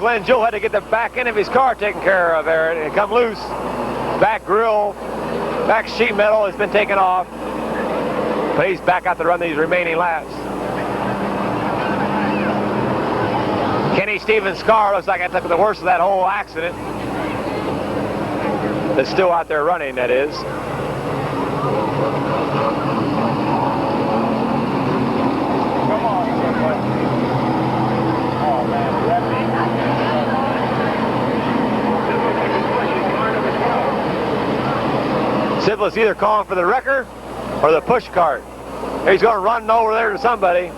Glenn Jewell had to get the back end of his car taken care of there. It come loose. Back grill, back sheet metal has been taken off. But he's back out to run these remaining laps. Kenny Stevens' car looks like it took the worst of that whole accident. That's still out there running, that is. Sible's either calling for the wrecker or the push cart. He's going to run over there to somebody.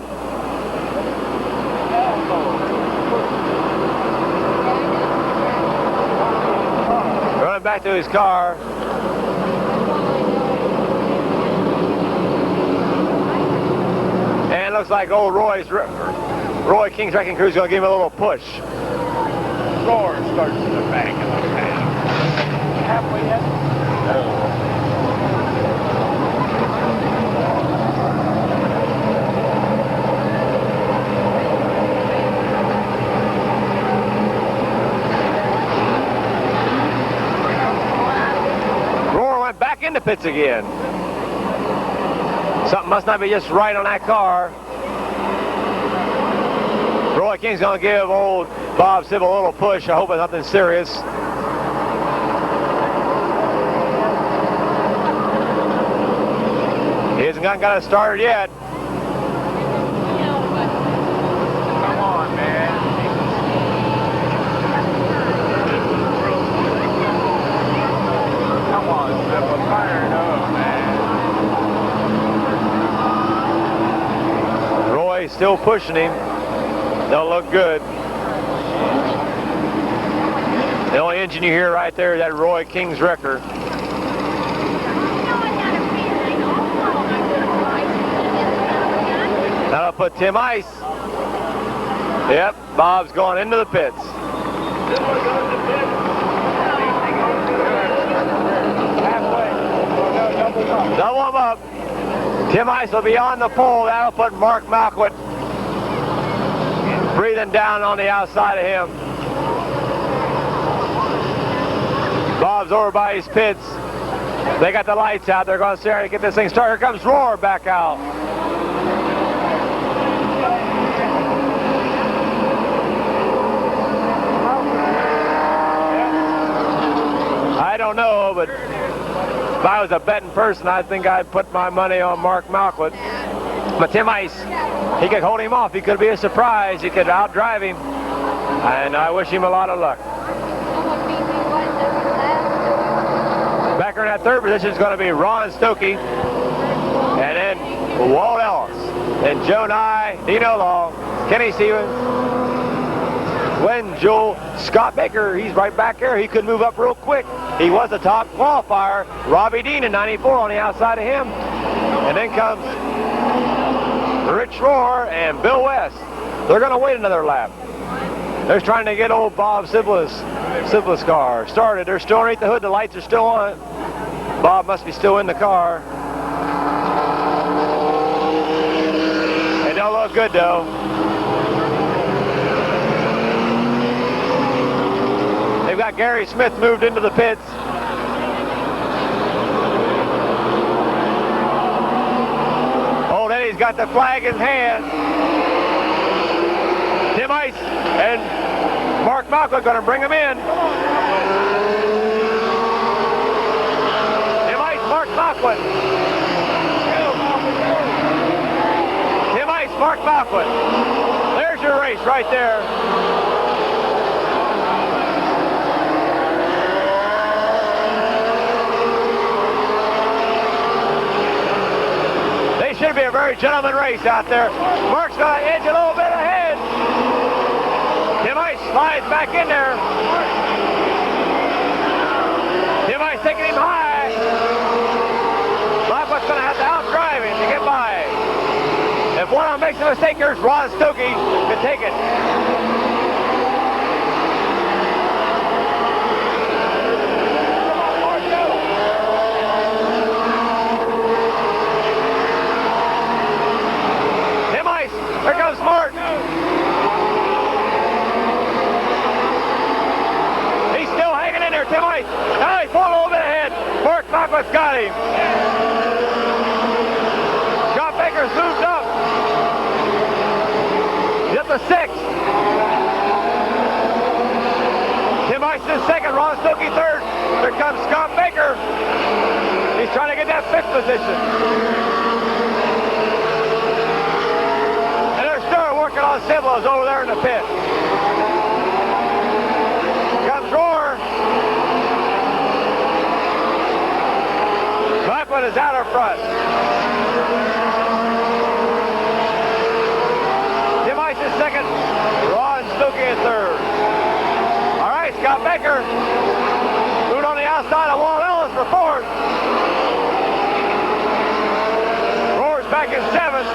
Running back to his car. And it looks like old Roy King's wrecking crew's going to give him a little push. Roar starts in the back of the path. Halfway yet? No. Back in the pits again. Something must not be just right on that car. Roy King's going to give old Bob Sibble a little push. I hope it's nothing serious. He hasn't got it started yet. Come on, man. Come on, Sibble. Fire it up, man. Roy still pushing him. Don't look good. The only engine you hear right there is that Roy King's wrecker. That'll put Tim Ice. Yep, Bob's going into the pits. Double him up. Tim Ice will be on the pole. That'll put Mark Malquit breathing down on the outside of him. Bob's over by his pits. They got the lights out. They're going to see how to get this thing started. Here comes Roar back out. I don't know, but if I was a betting person, I think I'd put my money on Mark Malquit. But Tim Ice, he could hold him off. He could be a surprise. He could outdrive him. And I wish him a lot of luck. Back in that third position is going to be Ron Stokey. And then Walt Ellis. Then Joe Nye, Dino Law, Kenny Stevens, Glenn Jewell, Scott Baker. He's right back there. He could move up real quick. He was the top qualifier. Robbie Dean in 94 on the outside of him. And then comes Rich Roar and Bill West. They're going to wait another lap. They're trying to get old Bob Sible's car started. They're still underneath the hood. The lights are still on. Bob must be still in the car. It don't look good, though. They've got Gary Smith moved into the pits. Old Eddie's got the flag in hand. Tim Ice and Mark Malquit going to bring him in. Tim Ice, Mark Malquit. Tim Ice, Mark Malquit. There's your race right there. Should be a very gentleman race out there. Mark's got to edge a little bit ahead. Tim Ice slides back in there. Tim Ice taking him high. Malquit's going to have to outdrive him to get by. If one of them makes a mistake, here's Ron Stokey to take it. Here comes Mark. Maclin's got him. Scott Baker's moved up. He's up to 6th. Tim Ice in second, Ron Stokey third. Here comes Scott Baker. He's trying to get that 5th position. And they're still working on Ciblos over there in the pit. Comes Roar. Maclin is out in front. Tim Ice is second, Ron Stokey is third. All right, Scott Baker moved on the outside of Walt Ellis for 4th. Roar's back in 7th.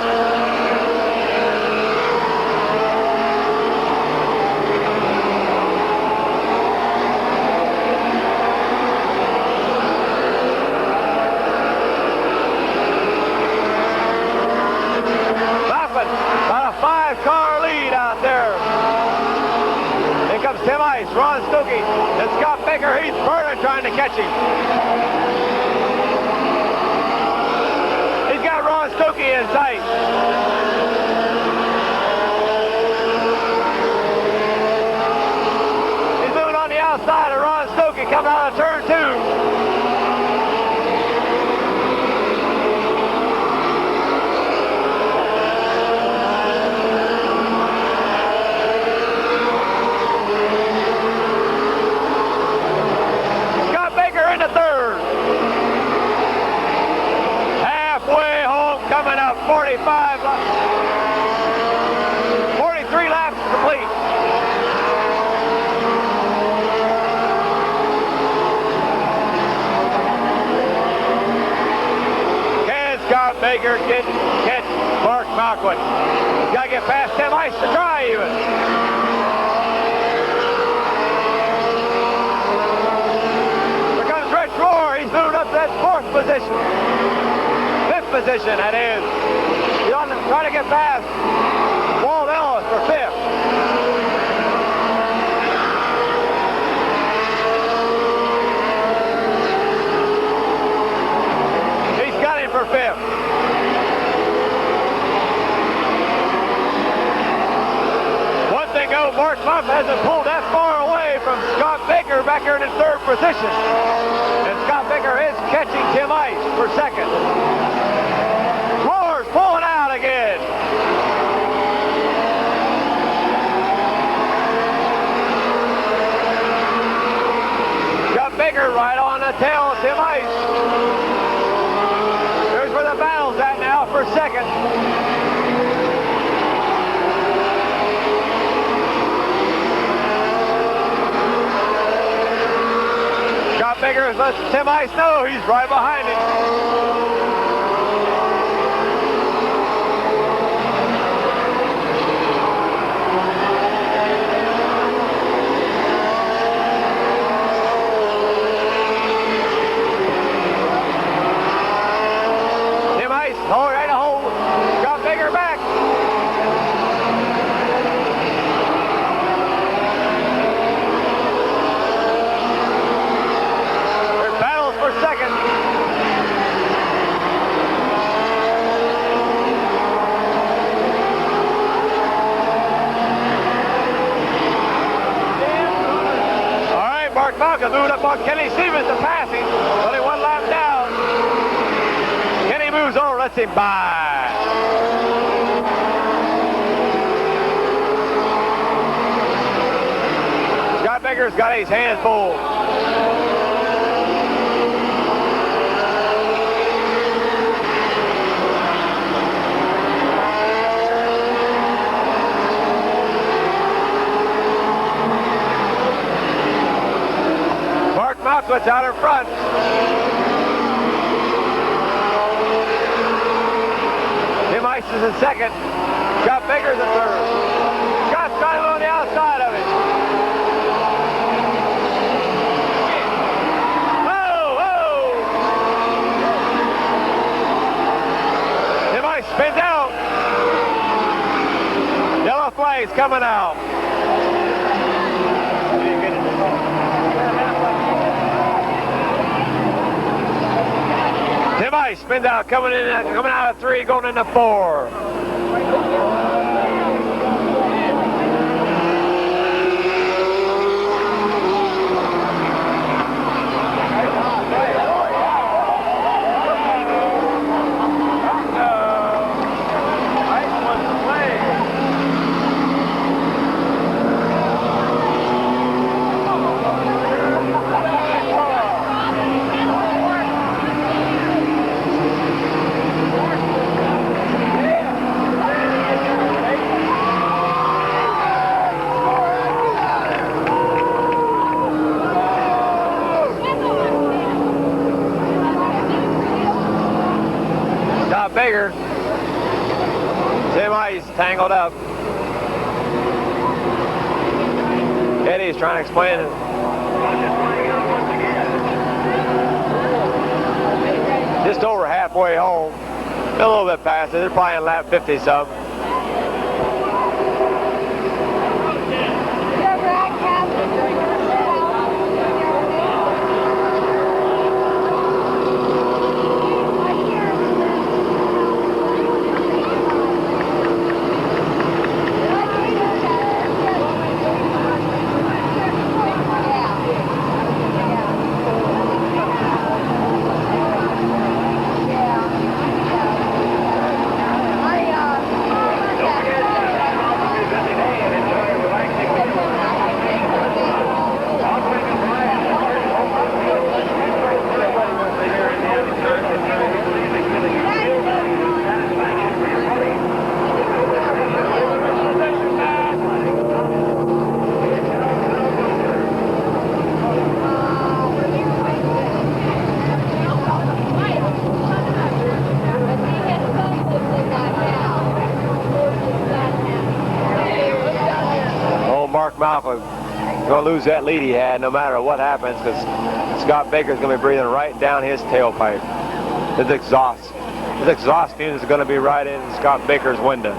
About a 5-car lead out there. Here comes Tim Ice, Ron Stokey, and Scott Baker. He's burning trying to catch him. He's got Ron Stokey in sight. He's moving on the outside of Ron Stokey coming out of turn 2. Into 3rd. Halfway home, coming up 43 laps complete. Can Scott Baker catch Mark Maclin? He's got to get past Tim Ice to try even. He's moved up to that 4th position. 5th position, that is. He's on trying to get past Walt Ellis for 5th. He's got him for 5th. One thing, though, Mark Muff hasn't pulled that far away from Scott Baker back here in his 3rd position. Scott Baker is catching Tim Ice for 2nd. Roar's pulling out again. Scott Baker right on the tail of Tim Ice. There's where the battle's at now for 2nd. Scott Baker lets Tim Ice know he's right behind him. Tim Ice, right to hold Scott Baker back. For 2nd. All right, Mark Malcolm moving up on Kenny Stevens to pass him. Only 1 lap down. Kenny moves over, lets him by. Scott Baker's got his hands full. Macklin's out in front. Tim Ice is in 2nd. Scott Baker's in 3rd. Scott's got him on the outside of it. Whoa, whoa! Tim Ice spins out. Yellow flag's coming out. spins out, coming out of 3, going into 4. Bigger. Tim Ice tangled up. Eddie's trying to explain it. Just over halfway home. A little bit past it. They're probably in lap 50 something. Going to lose that lead he had no matter what happens, because Scott Baker's going to be breathing right down his tailpipe. His exhaust fumes are going to be right in Scott Baker's window.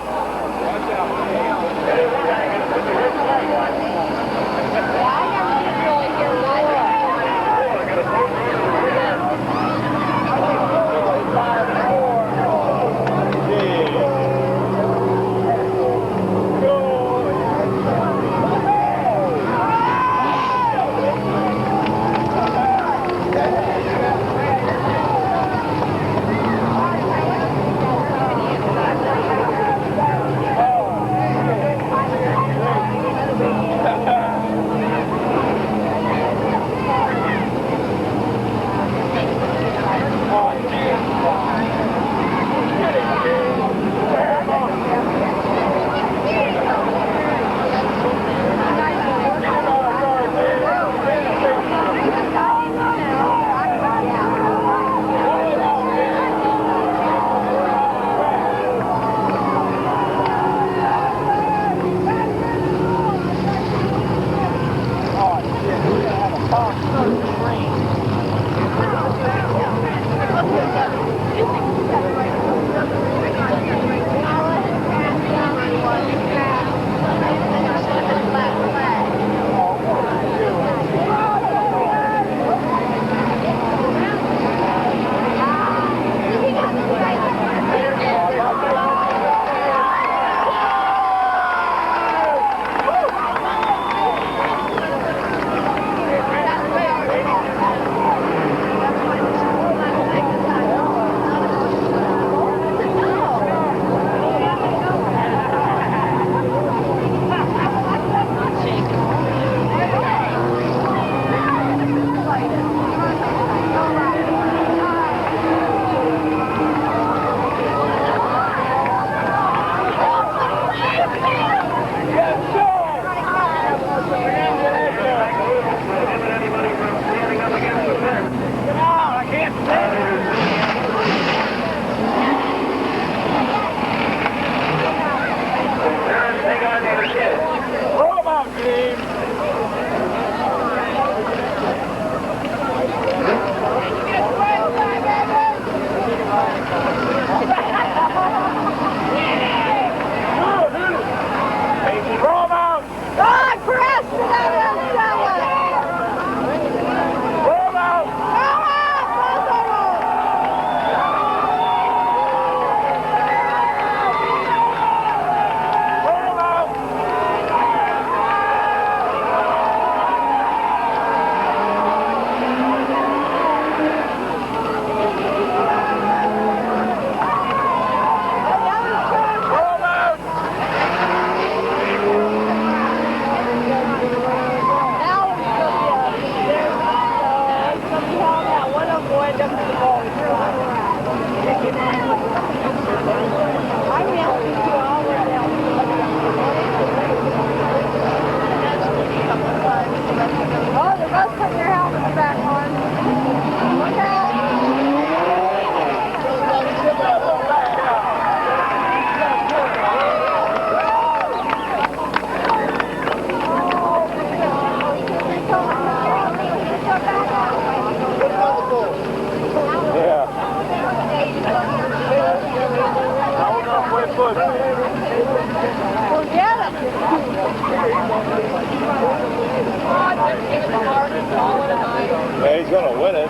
Yeah, he's going to win it.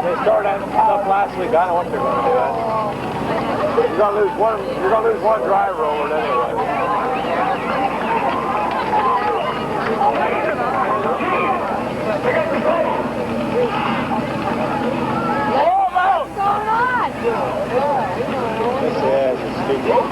They started that stuff last week. I don't know what they're going to do. You're going to lose one. You're going to lose one dry roller anyway. What's going on? Yeah, it's a speedway.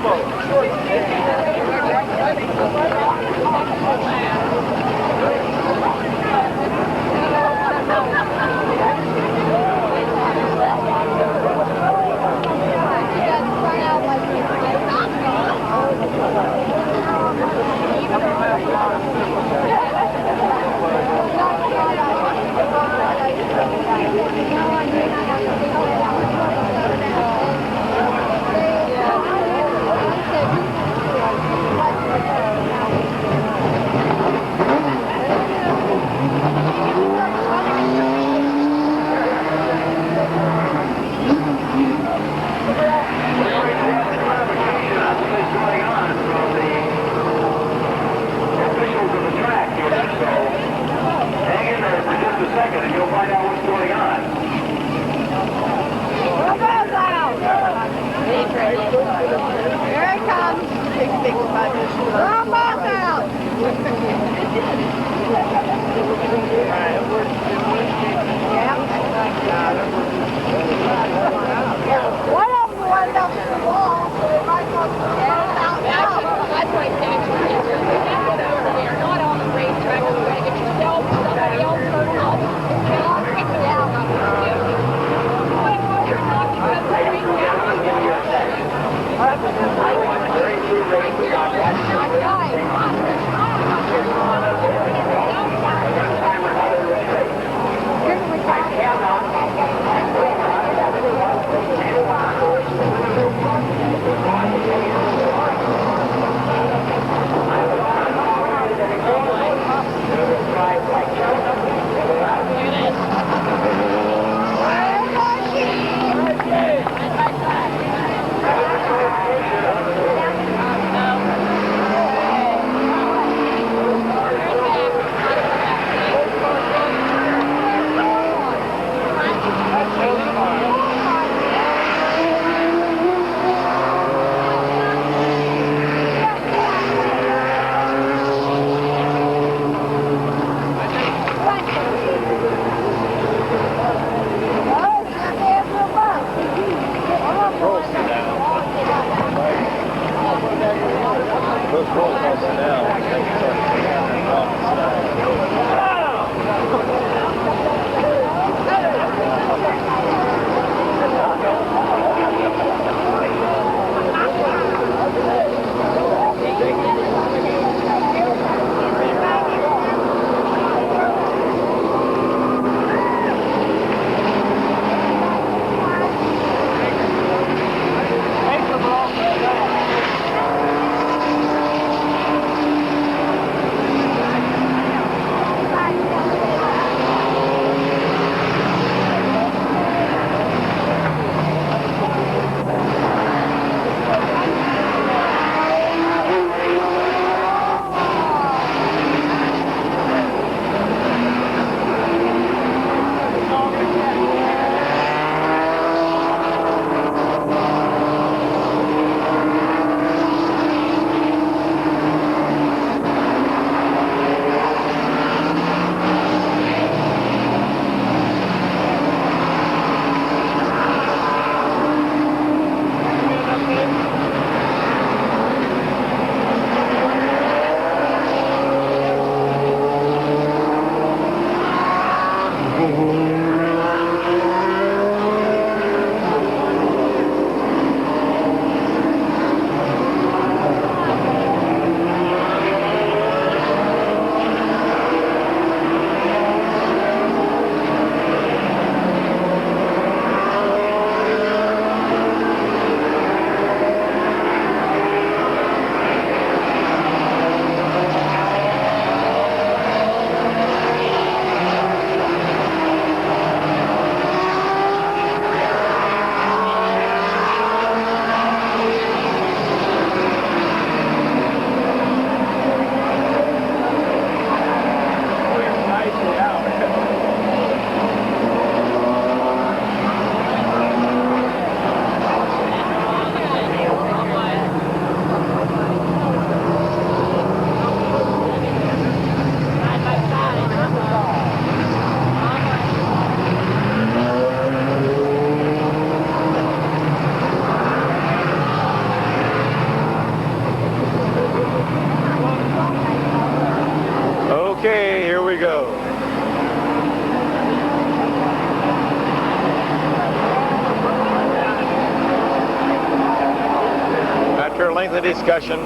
lengthy discussion.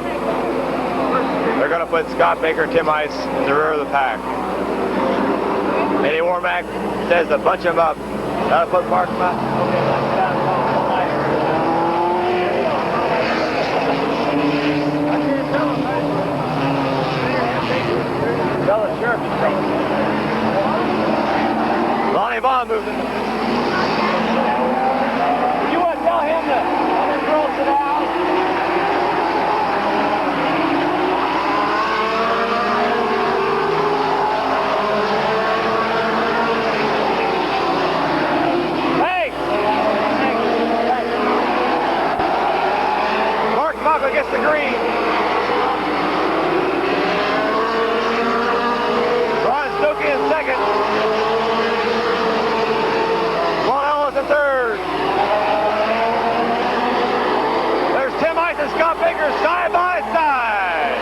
They're going to put Scott Baker, Tim Ice in the rear of the pack. Eddie Warmack says to bunch them up. Got to put Mark up. Tell the sheriff. Lonnie Vaughn moving. You want to tell him to girl sit down? Hey! Mark Maka gets the green. Ron Stokey in second. Walt Ellis in third. There's Tim Ice and Scott Baker side by side.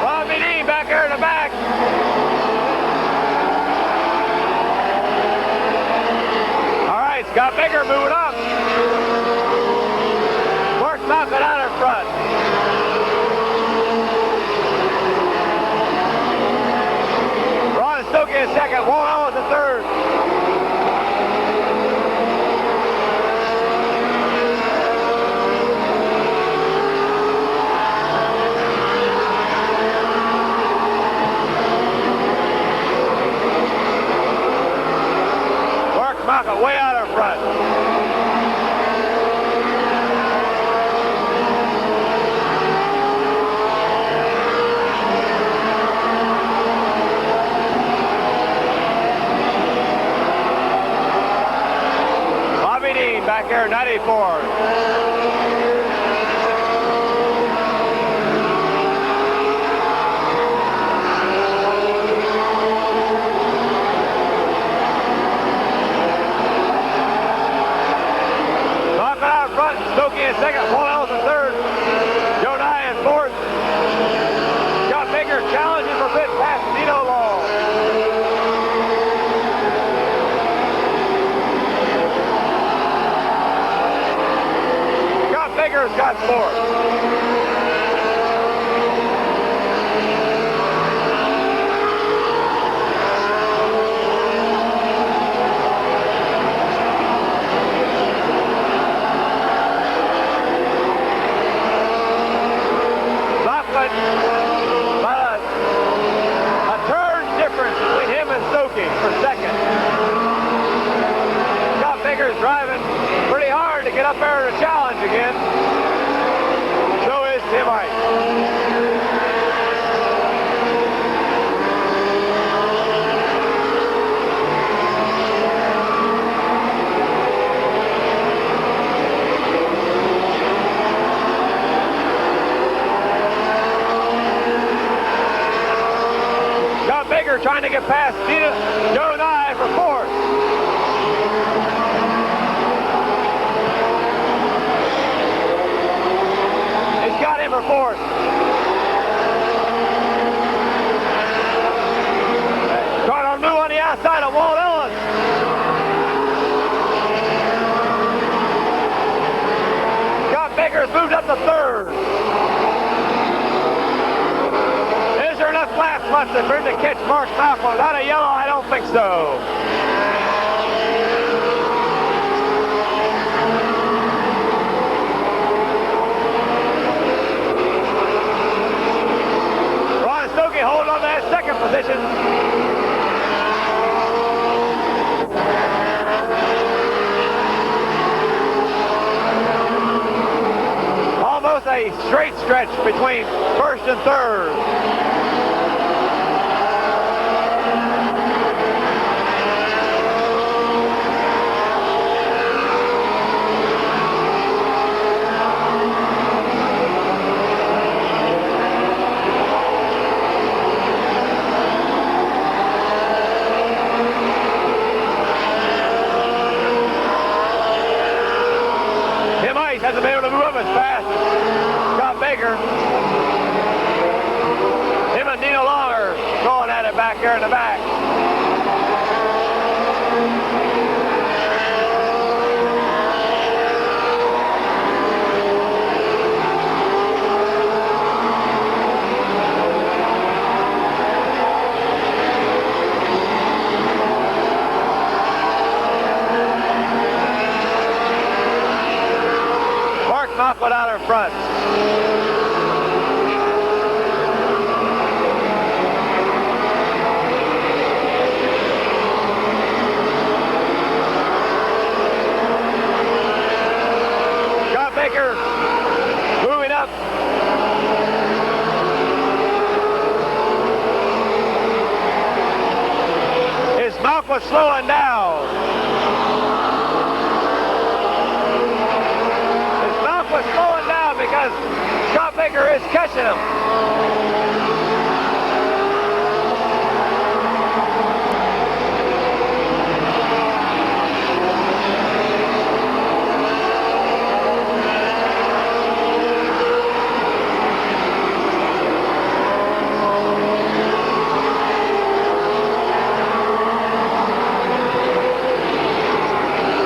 Bobby Dean back there in the back. All right, Scott Baker moving up. Mark Malcolm out in front. Ron Stokey in second, Walt Ellis in third. Mark Malcolm way out in front. Bobby Dean back there, 94. Knocking out in front, Stokey in second, Walt Ellis in third, Joe Nye in fourth. Scott Baker challenging for pit past Dino Long. Scott Baker's got fourth. Laughlin, about a turn difference between him and Stokey for second. Scott Baker's driving pretty hard to get up there to challenge again. So is Tim Ice. Scott Baker trying to get past Joe Nye for fourth. He's got him for fourth. Trying to move on the outside of Walt Ellis. Scott Baker's moved up to third. Is there enough laps left for him to catch Mark Malcolm? Without a yellow, I don't think so. Ron Stokey holding on to that second position. Almost a straight stretch between first and third. Hasn't been able to move up as fast as Scott Baker. back here in the back. Knockwood out in front. Scott Baker moving up. His mouth was slowing down. Was slowing down because Scott Baker is catching him.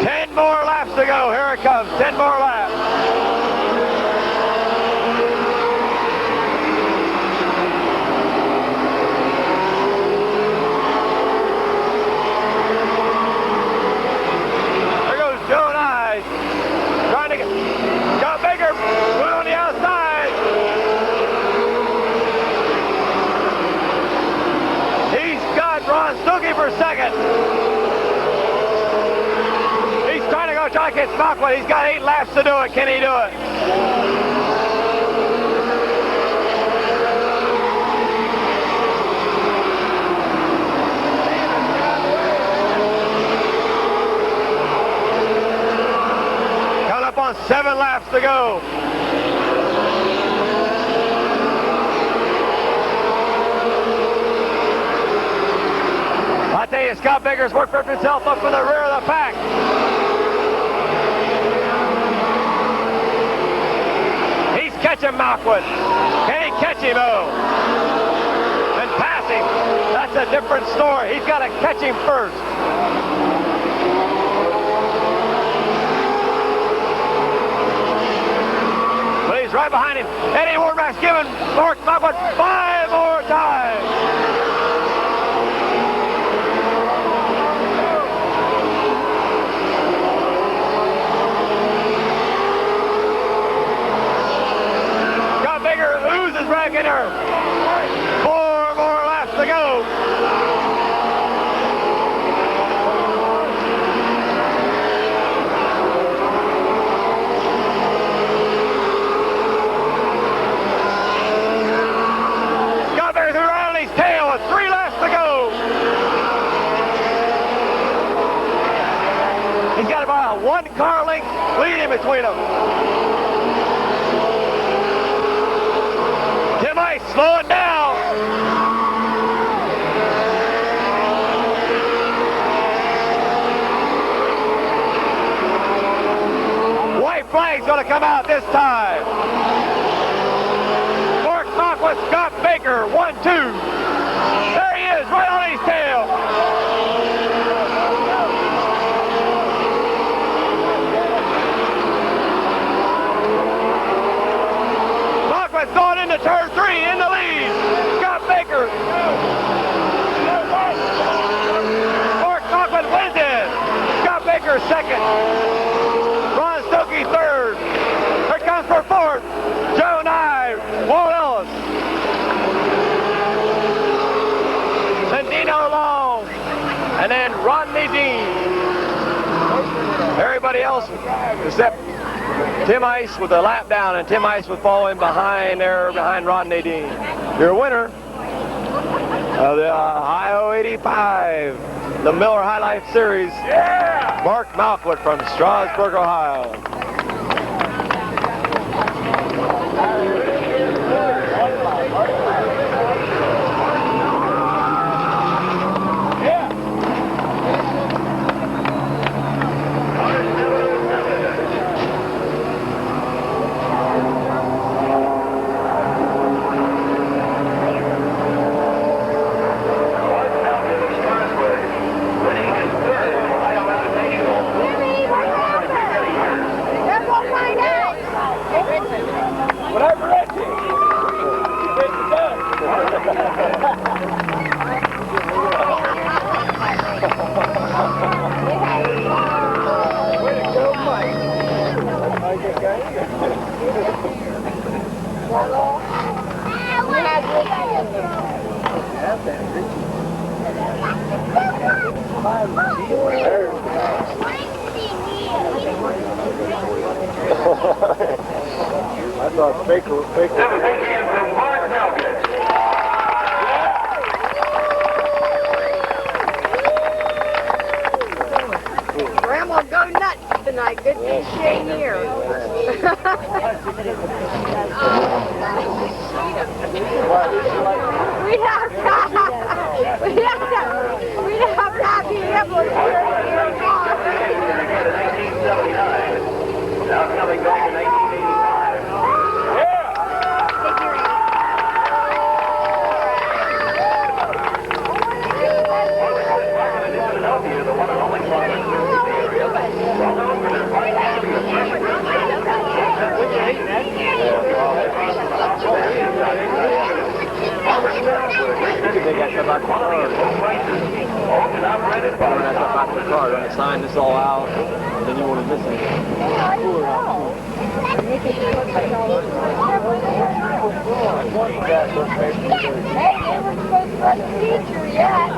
Ten more laps to go. Here it comes. 10 more laps. For second. He's trying to go try to catch Knockwood. He's got 8 laps to do it. Can he do it? Coming up on 7 laps to go. I tell you, Scott Baker's worked himself up in the rear of the pack. He's catching Knockwood. Can he catch him, though? And pass him. That's a different story. He's got to catch him first. But he's right behind him. Eddie Warmack's giving Mark Knockwood 5 more times. Back in her. 4 more laps to go. Scott Baker's around his tail with 3 laps to go. He's got about a 1 car length lead in between them. Slow it down. White flag's going to come out this time. Mark Knockwood, Scott Baker, 1-2. There he is, right on his tail. Knockwood's going into turn 3 in the lead. Scott Baker. Mark Knockwood wins it. Scott Baker second. Ron Stokey third. Here comes for fourth. Joe Nye, Walt Ellis. Then Dino Long. And then Rodney Dean. Everybody else except Tim Ice with a lap down, and Tim Ice was following behind there, behind Rodney Dean. Your winner of the Ohio 85, the Miller High Life Series, Mark Knockwood from Strasburg, Ohio. I thought Baker was Baker. That was big hand from Mark Melvin. Grandma go nuts tonight. Good thing she ain't here. We'd have not been able to hear your mom. Now coming back to 1985. Philadelphia, the one and only club in the area. Well known for their fine quality of fresh fruit. They got stuff out the car. Owned and operated by That stuff out the car. They're going to sign this all out, and then you won't miss anything. Hey, never supposed to let the teacher yet.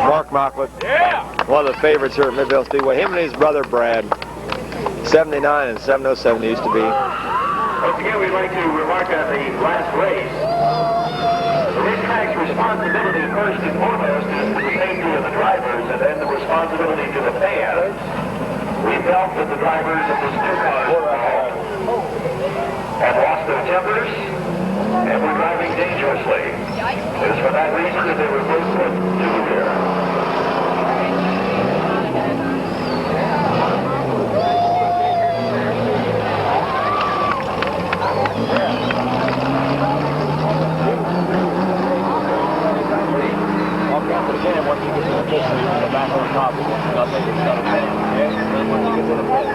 Mark Mocklet, one of the favorites here at Midvale Speedway. Him and his brother Brad. 79 and 707 used to be. Once again, we'd like to remark on the last race. The racetrack's responsibility first and foremost is to the safety of the drivers and then the responsibility to the fans. We felt that the drivers of this new car had lost their tempers and were driving dangerously. It was for that reason that they were both put to the rear. But again, once you get to the pit, you're back on top of it. Nothing is going to happen. And then once you get to the pit,